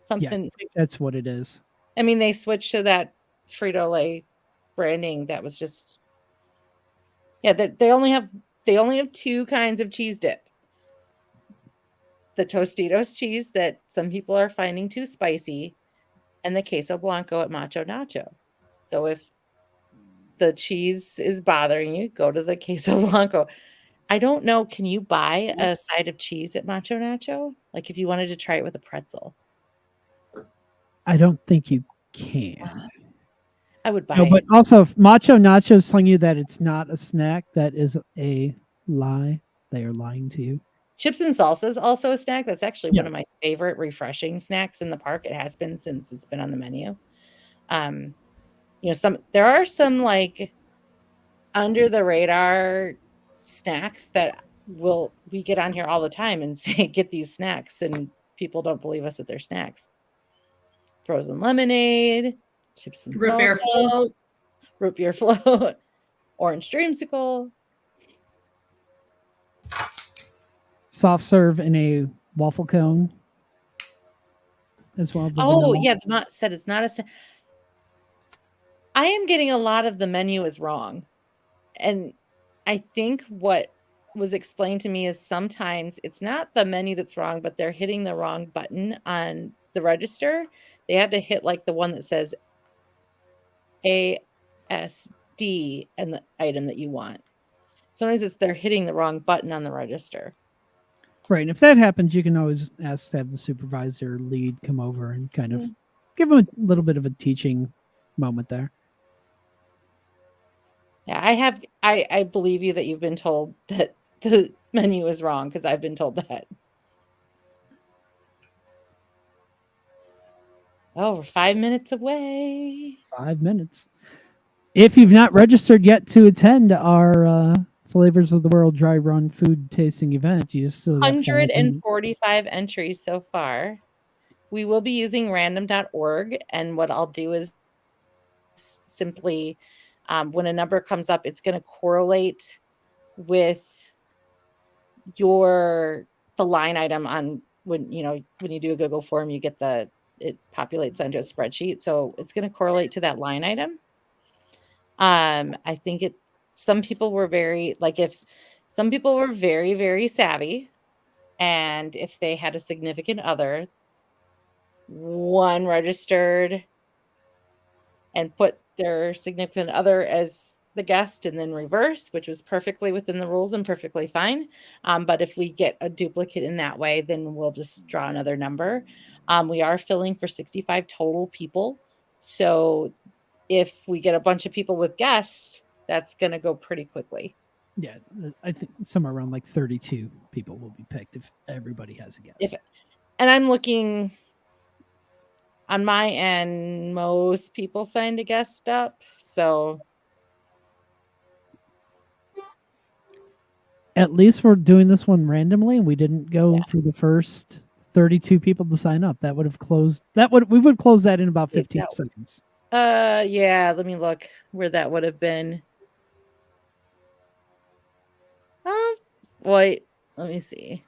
I Something. think that's what it is. I mean, they switched to that Frito-Lay branding that was just they only have two kinds of cheese dip. The Tostitos cheese that some people are finding too spicy and the queso blanco at Macho Nacho. So if the cheese is bothering you, go to the queso blanco. I don't know, can you buy a side of cheese at Macho Nacho? Like if you wanted to try it with a pretzel. I don't think you can. I would buy No, but it. also if Macho Nachos telling you that it's not a snack, that is a lie. They are lying to you. Chips and salsa is also a snack. That's actually one of Yes. my favorite refreshing snacks in the park. It has been since it's been on the menu. There are some like under the radar snacks that we get on here all the time and say get these snacks and people don't believe us that they're snacks. Frozen lemonade, chips and Root beer salsa, float. root beer float, orange dreamsicle. Soft serve in a waffle cone as well. the Oh, vanilla. yeah, the Mott said it's not a snack. I am getting a lot of the menu is wrong. And I think what was explained to me is sometimes it's not the menu that's wrong, but they're hitting the wrong button on the register. They have to hit like the one that says ASD and the item that you want. Sometimes they're hitting the wrong button on the register. Right. And if that happens, you can always ask to have the supervisor lead come over and kind of give them a little bit of a teaching moment there. Yeah, I believe you that you've been told that the menu is wrong because I've been told that. Oh, we're 5 minutes away. 5 minutes. If you've not registered yet to attend our Flavors of the World Dry Run food tasting event, you still got 5 minutes. 145 entries so far. We will be using random.org, and what I'll do is simply when a number comes up, it's going to correlate with the line item on when you do a Google form, you get it populates onto a spreadsheet. So it's going to correlate to that line item. I think some people were very very savvy, and if they had a significant other, one registered and put their significant other as the guest and then reverse, which was perfectly within the rules and perfectly fine. But if we get a duplicate in that way, then we'll just draw another number. We are filling for 65 total people. So if we get a bunch of people with guests, that's going to go pretty quickly. Yeah, I think somewhere around like 32 people will be picked if everybody has a guest. And I'm looking on my end, most people signed a guest up. So at least we're doing this one randomly, and we didn't go for the first 32 people to sign up. That would have closed. We would close that in about 15 seconds. Yeah, let me look where that would have been. Wait, let me see.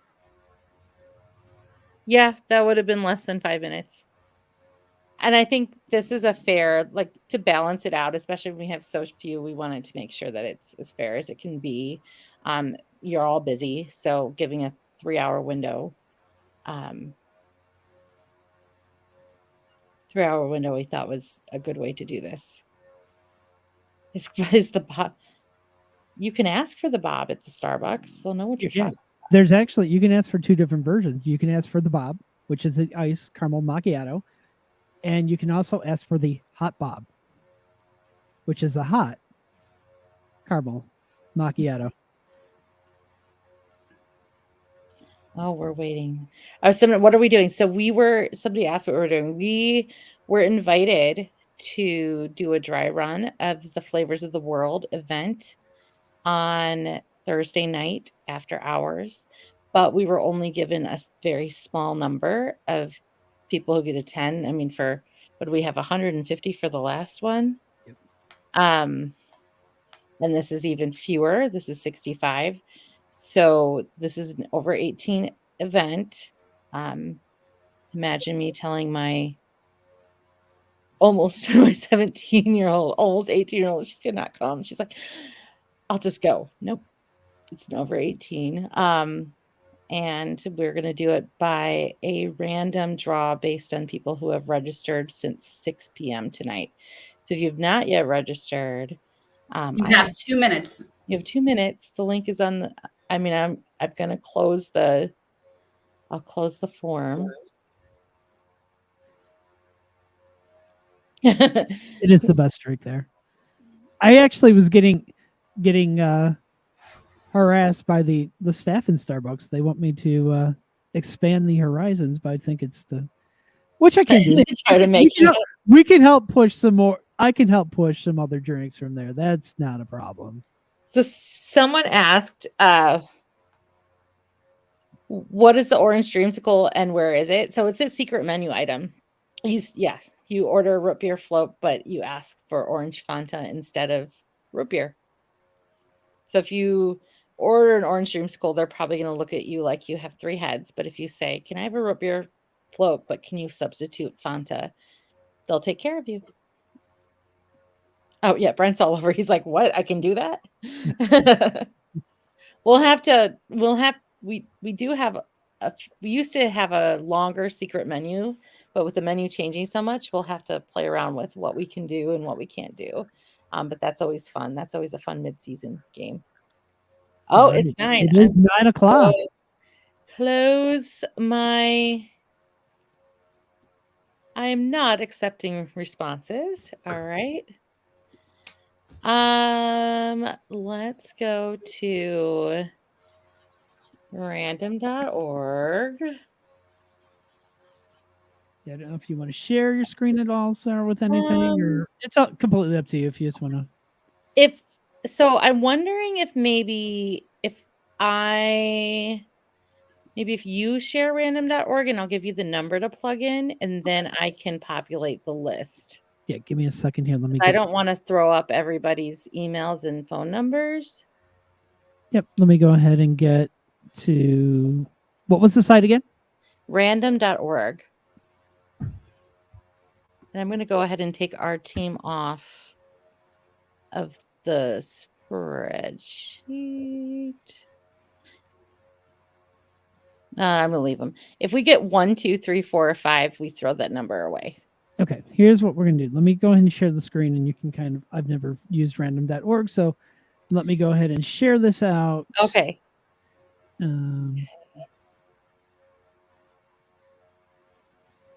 Yeah, that would have been less than 5 minutes. And I think this is a fair, like, to balance it out, especially when we have so few, we wanted to make sure that it's as fair as it can be. You're all busy, so giving a 3-hour window. 3-hour window we thought was a good way to do this. Is the Bob? You can ask for the Bob at the Starbucks. They'll know what you're talking about. There's actually, you can ask for 2 different versions. You can ask for the Bob, which is the iced caramel macchiato, and you can also ask for the hot Bob, which is a hot caramel macchiato. Oh, we're waiting. What are we doing? So somebody asked what we were doing. We were invited to do a dry run of the Flavors of the World event on Thursday night after hours, but we were only given a very small number of people who get attend. I mean, what do we have, 150 for the last one? Yep. And this is even fewer. This is 65. So this is an over 18 event. Imagine me telling my almost my 17-year-old, almost 18-year-old, she could not come. She's like, I'll just go. Nope. It's an over 18. And we're going to do it by a random draw based on people who have registered since 6 p.m. tonight. So if you've not yet registered, You have 2 minutes. You have 2 minutes. The link is on the. I mean, I'm going to close the. I'll close the form. It is the best drink there. I actually was getting harassed by the staff in Starbucks. They want me to expand the horizons, but I think it's which I can do. Try to make we can help push some more. I can help push some other drinks from there. That's not a problem. So someone asked, what is the orange dreamsicle and where is it? So it's a secret menu item. You order root beer float, but you ask for orange Fanta instead of root beer. So if you order an orange dreamsicle, they're probably going to look at you like you have 3 heads. But if you say, can I have a root beer float, but can you substitute Fanta? They'll take care of you. Oh yeah, Brent's all over. He's like, what? I can do that? We used to have a longer secret menu, but with the menu changing so much, we'll have to play around with what we can do and what we can't do. But that's always fun. That's always a fun mid-season game. Oh, Right. it's 9. It is 9 o'clock. Close my. I am not accepting responses. All right. Let's go to random.org. Yeah, I don't know if you want to share your screen at all, Sarah, with anything, or it's completely up to you if you just want to. I'm wondering if if you share random.org and I'll give you the number to plug in and then I can populate the list. Yeah, give me a second here. I don't want to throw up everybody's emails and phone numbers. Yep, let me go ahead and get to, what was the site again? Random.org. And I'm going to go ahead and take our team off of the spreadsheet. I'm going to leave them. If we get 1, 2, 3, 4, or 5, we throw that number away. Okay, here's what we're going to do. Let me go ahead and share the screen, and you can I've never used random.org, so let me go ahead and share this out. Okay.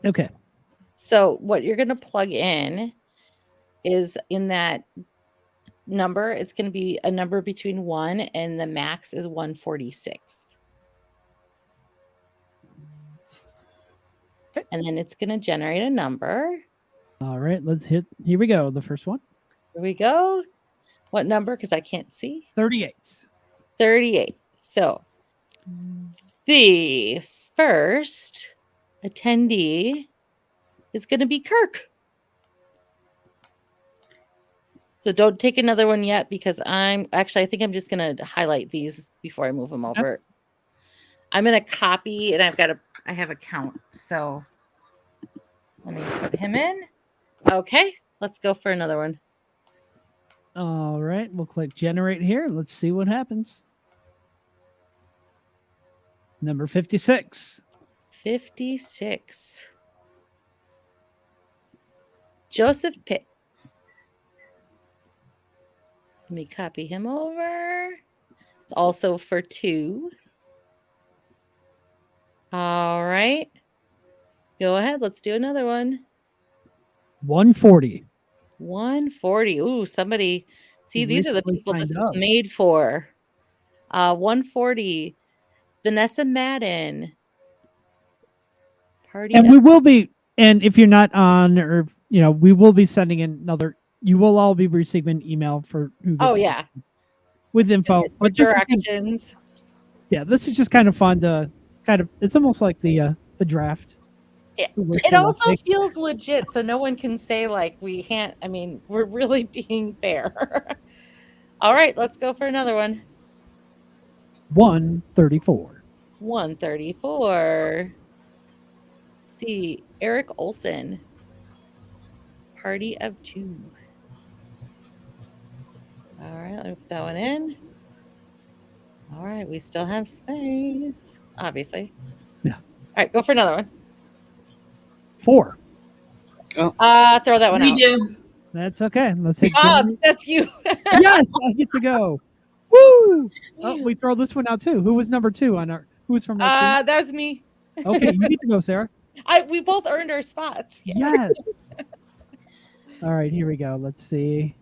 Okay. So what you're going to plug in is in that number, it's going to be a number between 1 and the max is 146. And then it's going to generate a number. All right, let's hit. Here we go. The first one. Here we go. What number? Because I can't see. 38. 38. So the first attendee is going to be Kirk. So don't take another one yet because I think I'm just going to highlight these before I move them over. Yep. I'm going to copy and I have a count. So let me put him in. Okay, let's go for another one. All right, we'll click generate here. Let's see what happens. Number 56. 56. Joseph Pitt. Let me copy him over. It's also for 2. All right. Go ahead. Let's do another one. 140. 140. Ooh, somebody. See, these are the Recently people this signed was up. made for. 140. Vanessa Madden. Party And of we will be, and if you're not on, or we will be sending in another. You will all be receiving an email for who Oh gets yeah. with info. Or But this is directions. this is just kind of fun to kind of. It's almost like the draft. Who wears It the left also pick. feels legit, so no one can say like we can't. I mean, we're really being fair. All right, let's go for another one. 134. 134. See, Eric Olson. Party of 2. All right, let me put that one in. All right, we still have space, obviously. Yeah. All right, go for another one. 4. Throw that one out. Redo. That's okay. Let's hit Bob, Jenny. that's you. Yes, I get to go. Woo! Oh, we throw this one out too. Who was number 2 on our? Who was from our team? That's me. Okay, you get to go, Sarah. We both earned our spots. Yes. All right, here we go. Let's see.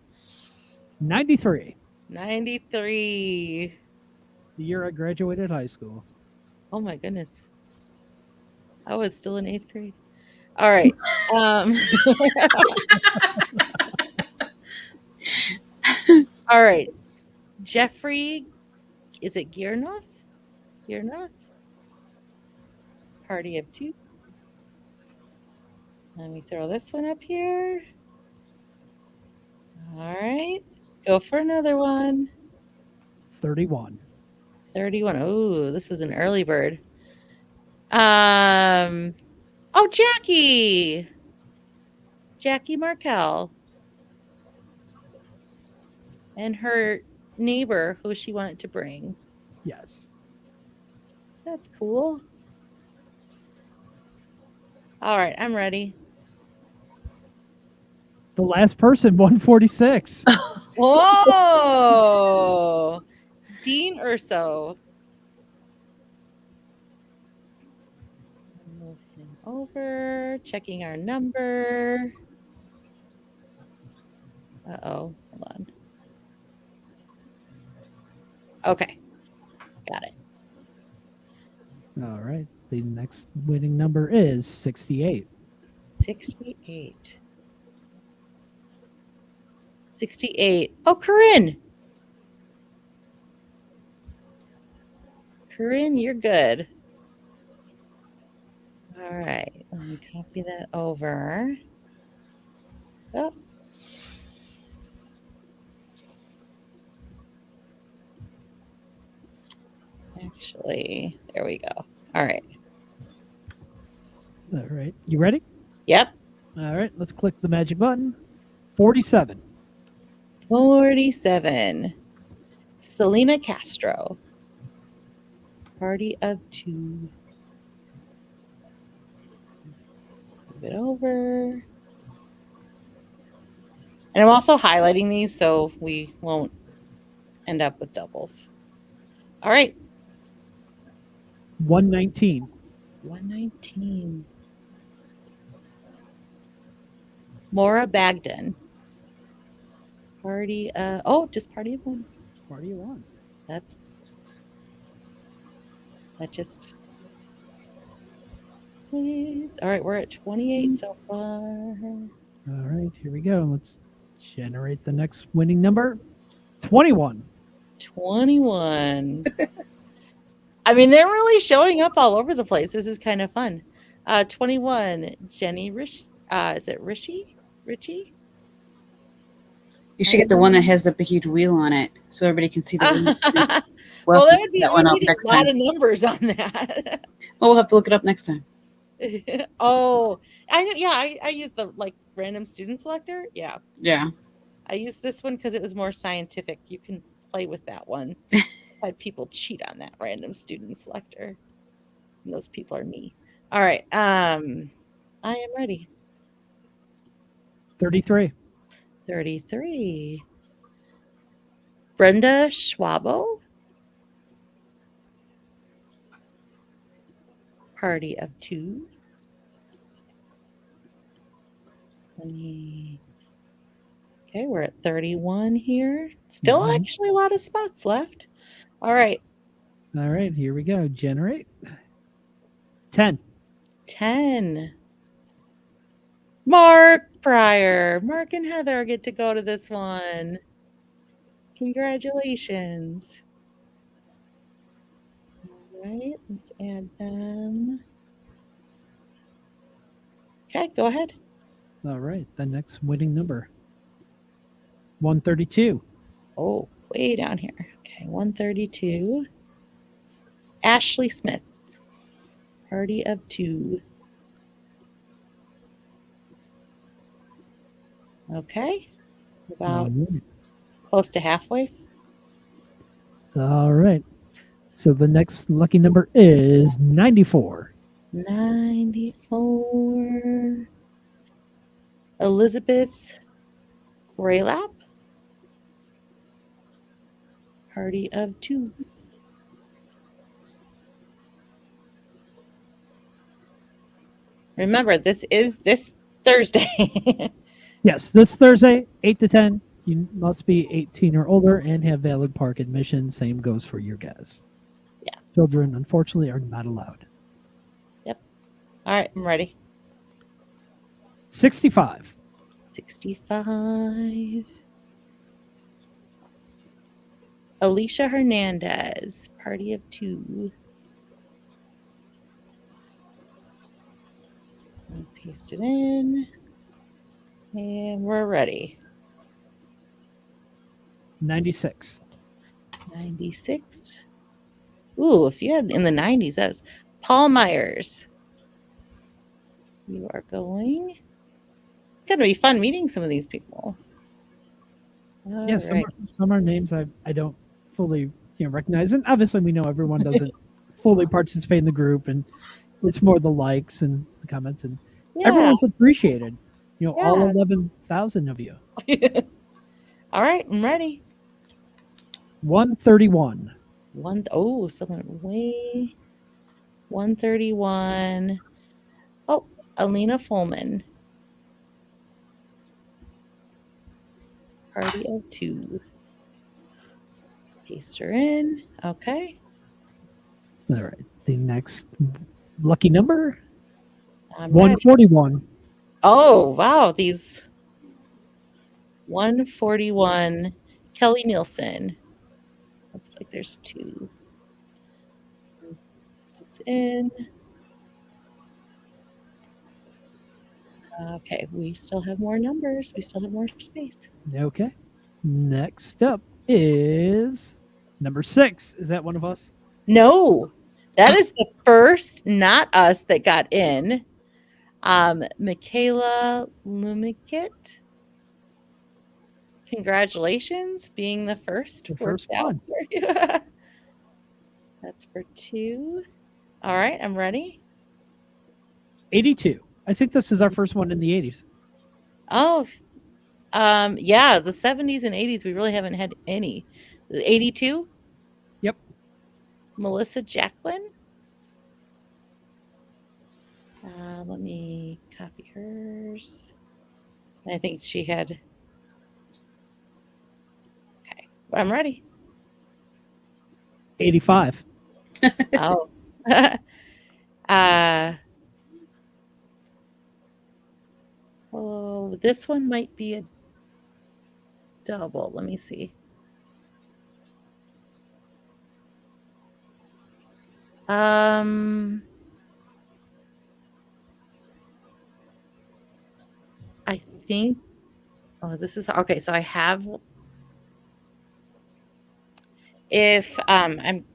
93. 93. The year I graduated high school. Oh my goodness. I was still in 8th grade. All right. All right. Jeffrey, is it Giernoff? Giernoff? Party of 2. Let me throw this one up here. All right. Go for another one. 31. 31. Oh, this is an early bird. Oh, Jackie. Jackie Markell. And her neighbor who she wanted to bring. Yes. That's cool. All right, I'm ready. The last person, 146. Whoa! Dean Urso. Move him over. Checking our number. Uh-oh. Hold on. Okay. Got it. All right. The next winning number is 68. 68. 68. Oh, Corinne. Corinne, you're good. All right. Let me copy that over. Oh. Actually, there we go. All right. All right. You ready? Yep. All right. Let's click the magic button. 47. 47. Selena Castro. Party of 2. Move it over. And I'm also highlighting these so we won't end up with doubles. All right. 119. 119. Maura Bagden. Party just party of 1. Party of 1. That just please. All right, we're at 28 so far. All right, here we go. Let's generate the next winning number. 21. 21. I mean, they're really showing up all over the place. This is kind of fun. 21, Jenny Rich. Is it Richie? Richie? You should get the one that has the big huge wheel on it, so everybody can see the wheel. Well, We'll that have to would look be that one up a next lot time. of numbers on that. Well, we'll have to look it up next time. Oh, I know. Yeah, I use the random student selector. Yeah, Yeah. I use this one because it was more scientific. You can play with that one. Had people cheat on that random student selector. And those people are me. All right. I am ready. 33. 33. Brenda Schwabo. Party of 2. 20. Okay, we're at 31 here. Still Mhm. actually a lot of spots left. All right, All right, here we go. Generate. 10. 10. Mark Pryor. Mark and Heather get to go to this one. Congratulations. All right, let's add them. Okay, go ahead. All right, the next winning number. 132. Oh, way down here. Okay, 132. Ashley Smith. Party of 2. Okay, about close to halfway. All right. So the next lucky number is 94. 94. Elizabeth Raylap. Party of 2. Remember, this is this Thursday. Yes, this Thursday, 8 to 10. You must be 18 or older and have valid park admission. Same goes for your guests. Yeah. Children, unfortunately, are not allowed. Yep. All right, I'm ready. 65. 65. Alicia Hernandez. Party of 2. And paste it in. And we're ready. 96. 96. Ooh, if you had in the 90s, that's Paul Myers. You are going. It's going to be fun meeting some of these people. All Yeah, right. some are names I don't fully recognize, and obviously we know everyone doesn't fully participate in the group, and it's more the likes and the comments, and Yeah. everyone's appreciated. All Yeah. 11,000 of you. All right, I'm ready. 131. Someone way 131. Oh, Alina Fulman. Party of 2. Paste her in. Okay. All right. The next lucky number, I'm ready. 141. Oh, wow. These 141. Kelly Nielsen. Looks like there's 2. Put this in. Okay, we still have more numbers. We still have more space. Okay. Next up is number 6. Is that one of us? No, that is the first, not us, that got in. Michaela Lumikit. Congratulations, being the first. The first one. For you. That's for 2. All right, I'm ready. 82. I think this is our first one in the 80s. Oh, yeah, the 70s and 80s, we really haven't had any. 82? Yep. Melissa Jacqueline. Let me copy hers. I think she had. Okay, I'm ready. 85. Oh. Oh, this one might be a double. Let me see. I think. Oh, this is okay. So I have. If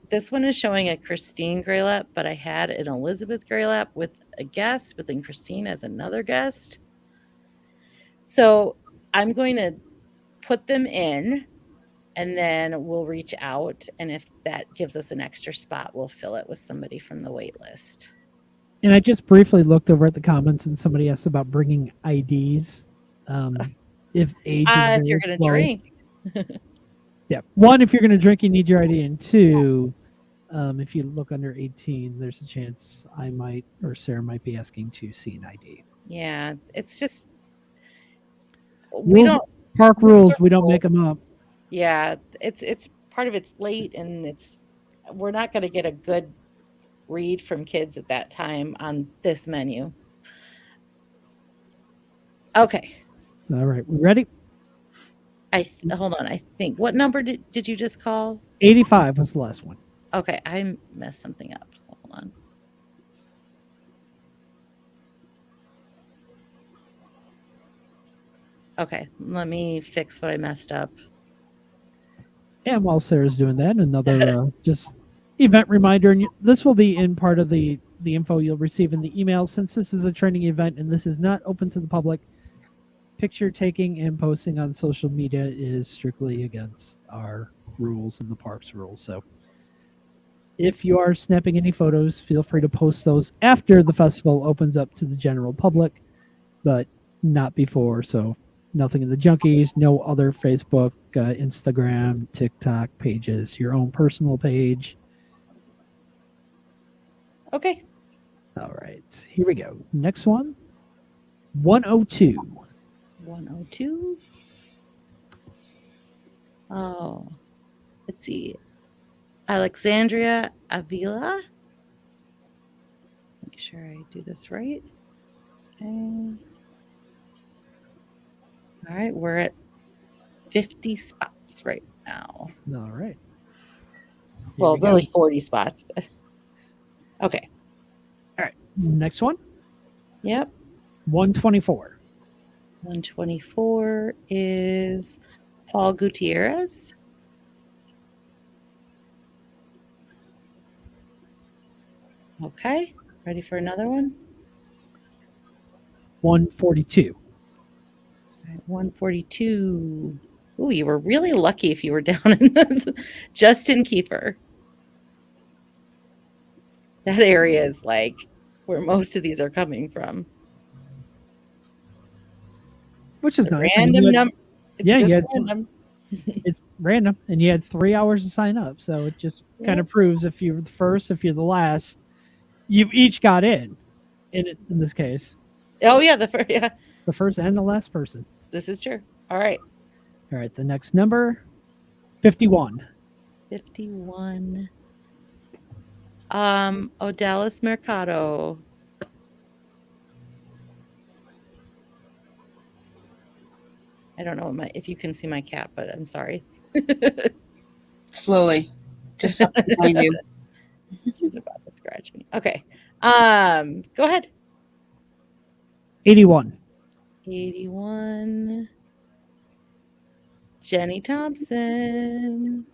this one is showing a Christine Graylap, but I had an Elizabeth Graylap with a guest, but then Christine as another guest. So I'm going to put them in, and then we'll reach out, and if that gives us an extra spot, we'll fill it with somebody from the wait list. And I just briefly looked over at the comments, and somebody asked about bringing IDs. If age is If you're going to drink. Yeah. 1, if you're going to drink, you need your ID. And 2, if you look under 18, there's a chance I might or Sarah might be asking to see an ID. Yeah, it's just we don't Park Those rules, are we don't rules. make them up. Yeah, it's part of it's late, and we're not going to get a good read from kids at that time on this menu. Okay. All right, we ready? Hold on. I think what number did you just call? 85 was the last one. Okay, I messed something up. So hold on. Okay, let me fix what I messed up. And while Sarah's doing that, another just event reminder, and this will be in part of the info you'll receive in the email. Since this is a training event and this is not open to the public, picture taking and posting on social media is strictly against our rules and the park's rules. So if you are snapping any photos, feel free to post those after the festival opens up to the general public, but not before. So nothing in the Junkies, no other Facebook, Instagram, TikTok pages, your own personal page. Okay. All right, here we go. Next one, 102. 102. Oh, let's see. Alexandria Avila. Make sure I do this right. Okay. All right, we're at 50 spots right now. All right. Well, really 40 spots. Okay. All right. Next one. Yep. 124. 124 is Paul Gutierrez. Okay. Ready for another one? 142. All right, 142. Ooh, you were really lucky if you were down in the Justin Kiefer. That area is like where most of these are coming from. Which is nice. Random number. It's yeah, just random. It's random, and you had 3 hours to sign up, so it just kind of proves if you're the first, if you're the last, you each got in this case. Oh yeah, the first and the last person. This is true. All right. All right, the next number, 51. 51. Odalis Mercado. I don't know if you can see my cat, but I'm sorry. Slowly. Just behind you. She's about to scratch me. Okay. Go ahead. 81. 81. Jenny Thompson.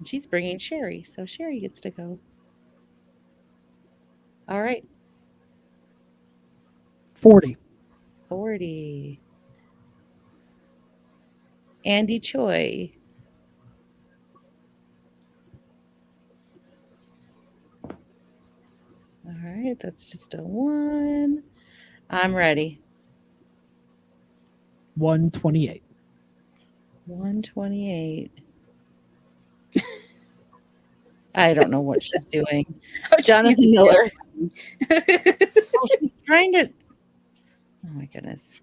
She's bringing Sherry, so Sherry gets to go. All right. 40. 40. Andy Choi. All right, that's just a 1. I'm ready. 128. 128. I don't know what she's doing. Jonathan Miller. Oh, she's trying to. Oh my goodness.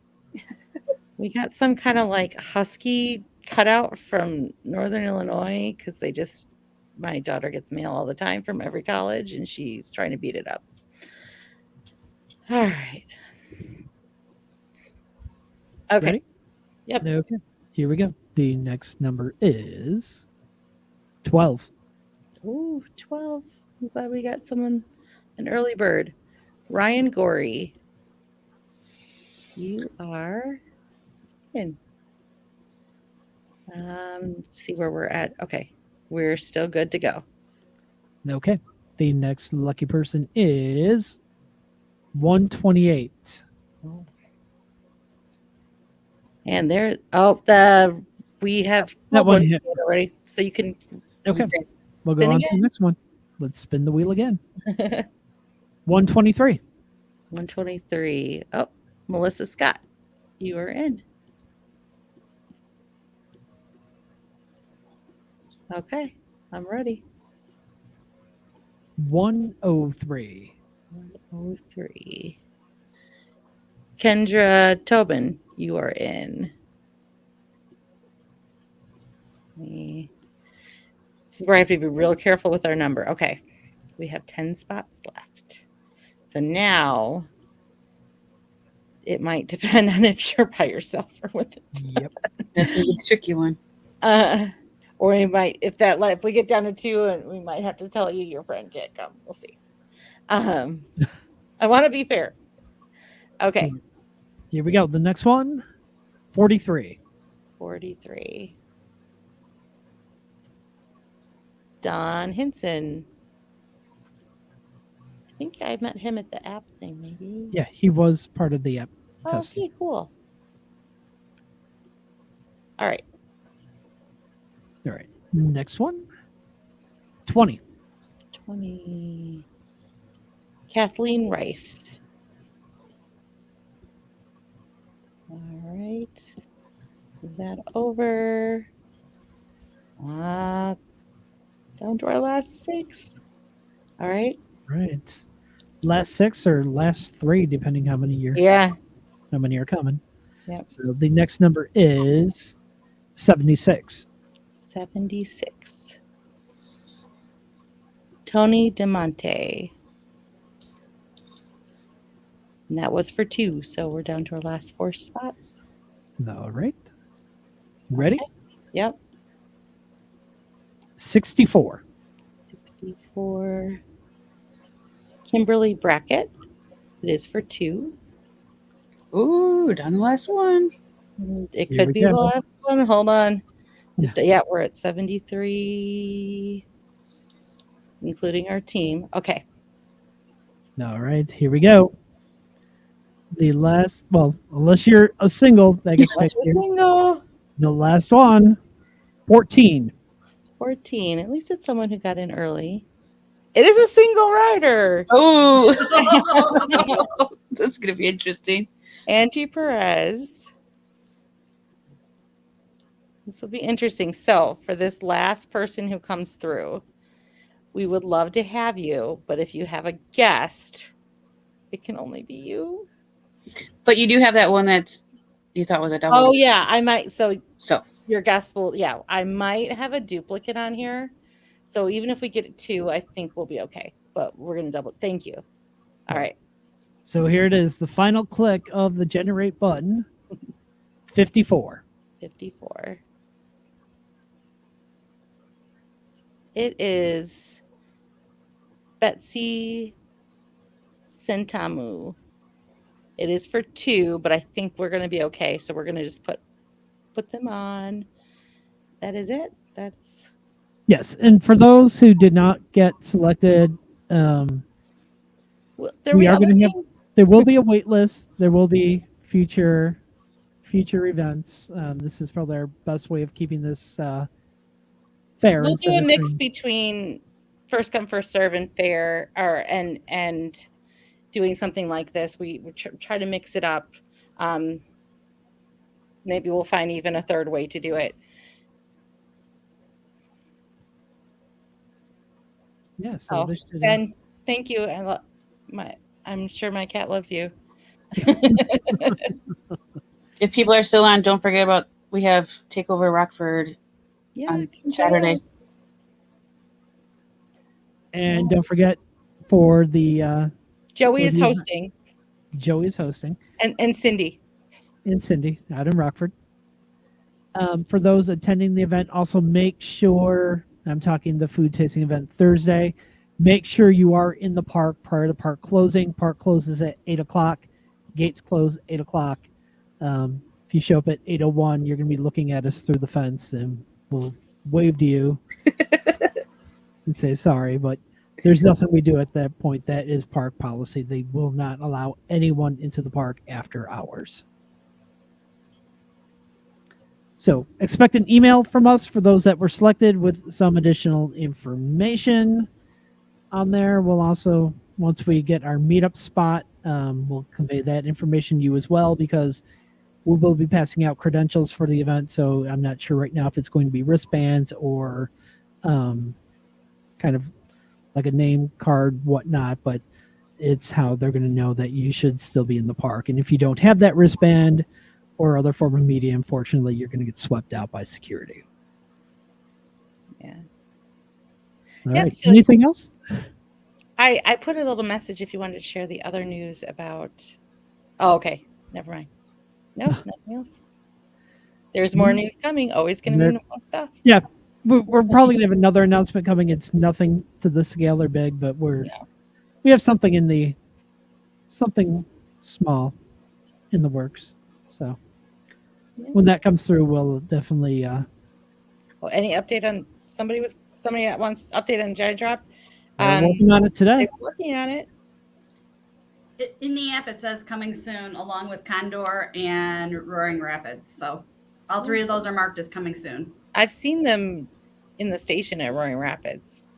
We got some kind of like husky cutout from Northern Illinois because my daughter gets mail all the time from every college and she's trying to beat it up. All right. Okay. Ready? Yep. Okay. Here we go. The next number is 12. Ooh, 12. I'm glad we got an early bird. Ryan Gorey. You are in. See where we're at. Okay. We're still good to go. Okay. The next lucky person is 128. And we have that one hit already, so you can. Okay. We'll go on to the next one. Let's spin the wheel again. 123. 123. Oh, Melissa Scott, you are in. Okay, I'm ready. 103. 103. Kendra Tobin, you are in. This is where I have to be real careful with our number. Okay. We have 10 spots left. So now it might depend on if you're by yourself or with it. Yep. That's gonna be the tricky one. Or we might, if we get down to 2, and we might have to tell you your friend can't come. We'll see. I want to be fair. Okay. Here we go. The next one, 43. 43. Don Hinson. I think I met him at the app thing, maybe. Yeah, he was part of the app test. Okay, cool. All right. All right. Next one, 20. 20. Kathleen Rife. All right. Is that over? Down to our last 6. All right. Right. Last 6 or last 3, depending how many how many are coming. Yep. So the next number is 76. 76. Tony DeMonte. And that was for 2, so we're down to our last 4 spots. All right. Ready? Okay. Yep. 64. 64. Kimberly Brackett. It is for 2. Ooh, down the last one. It Here could we be the go. last one. Hold on. We're at 73, including our team. Okay. All right. Here we go. The last, well, unless you're a single, that gets Let's picked here. single. The last one, 14. 14. At least it's someone who got in early. It is a single rider. Oh, that's gonna be interesting. Angie Perez. This will be interesting. So, for this last person who comes through, we would love to have you, but if you have a guest, it can only be you. But you do have that one that's you thought was a double. Oh, yeah, I might. So, So your guest will, I might have a duplicate on here. So, even if we get 2, I think we'll be okay. But we're going to double. Thank you. All right. So here it is, the final click of the generate button, 54. 54. It is Betsy Sentamu. It is for 2, but I think we're going to be okay. So we're going to just put them on. That is it. That's Yes, and for those who did not get selected, there we are going to have. There will be a wait list. There will be future events. This is probably our best way of keeping this fair. We'll do instead a of mix saying- between first come first serve and fair, and doing something like this. We try to mix it up. Maybe we'll find even a third way to do it. Yeah. So this should, And thank you. I'm sure my cat loves you. if people are still on, don't forget about we have Takeover Rockford on Saturday. and don't forget for the Joey is the- hosting, Joey is hosting. and Cindy. And Cindy out in Rockford. For those attending the event, also make sure, I'm talking the food tasting event Thursday, make sure you are in the park prior to park closing. Park closes at 8 o'clock. Gates close 8 o'clock. If you show up at 8:01, you're going to be looking at us through the fence and we'll wave to you and say sorry, but there's nothing we do at that point. That is park policy. They will not allow anyone into the park after hours. So expect an email from us for those that were selected with some additional information on there. We'll also, once we get our meetup spot, we'll convey that information to you as well, because we will be passing out credentials for the event. So I'm not sure right now if it's going to be wristbands or kind of like a name card, whatnot, but it's how they're going to know that you should still be in the park. And if you don't have that wristband or other form of media, unfortunately, you're going to get swept out by security. Yeah. All Yep, right. so- Anything else? I put a little message if you wanted to share the other news about. Oh, okay. Never mind. No, nothing else. There's more news coming. Always going to be more stuff. Yeah. We're probably going to have another announcement coming. It's nothing to the scale or big, but we have something something small in the works. So when that comes through, we'll definitely. Well, any update on somebody that wants update on Giant Drop? We're working on it today. They're working on it. In the app, it says coming soon, along with Condor and Roaring Rapids. So all three of those are marked as coming soon. I've seen them in the station at Roaring Rapids.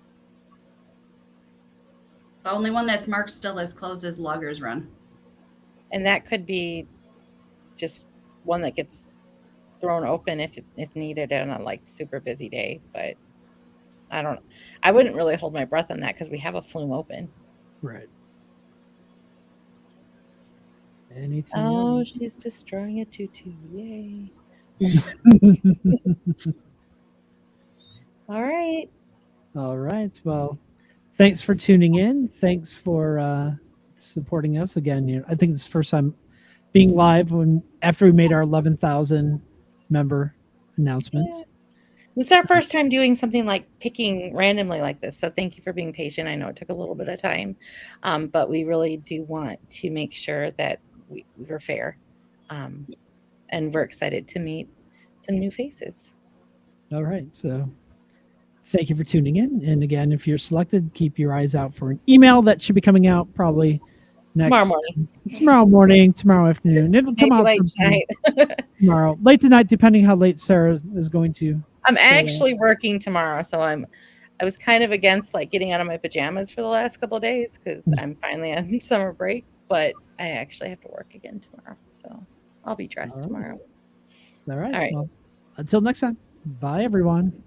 The only one that's marked still as closed is Loggers Run. And that could be just one that gets thrown open if needed on a like super busy day. But I wouldn't really hold my breath on that because we have a flume open. Right. Anything else? She's destroying a tutu. Yay. All right. All right. Well, thanks for tuning in. Thanks for supporting us again. I think it's the first time being live after we made our 11,000 member announcement. Yeah. This is our first time doing something like picking randomly like this. So thank you for being patient. I know it took a little bit of time, but we really do want to make sure that we're fair. And we're excited to meet some new faces. All right. So thank you for tuning in. And again, if you're selected, keep your eyes out for an email that should be coming out probably tomorrow morning. Tomorrow afternoon. It'll come out late tonight. tomorrow. Late tonight, depending how late Sarah is going to. I'm actually working tomorrow, so I was kind of against like getting out of my pajamas for the last couple of days because I'm finally on summer break, but I actually have to work again tomorrow. So I'll be dressed tomorrow. All right. All right. Well, until next time. Bye, everyone.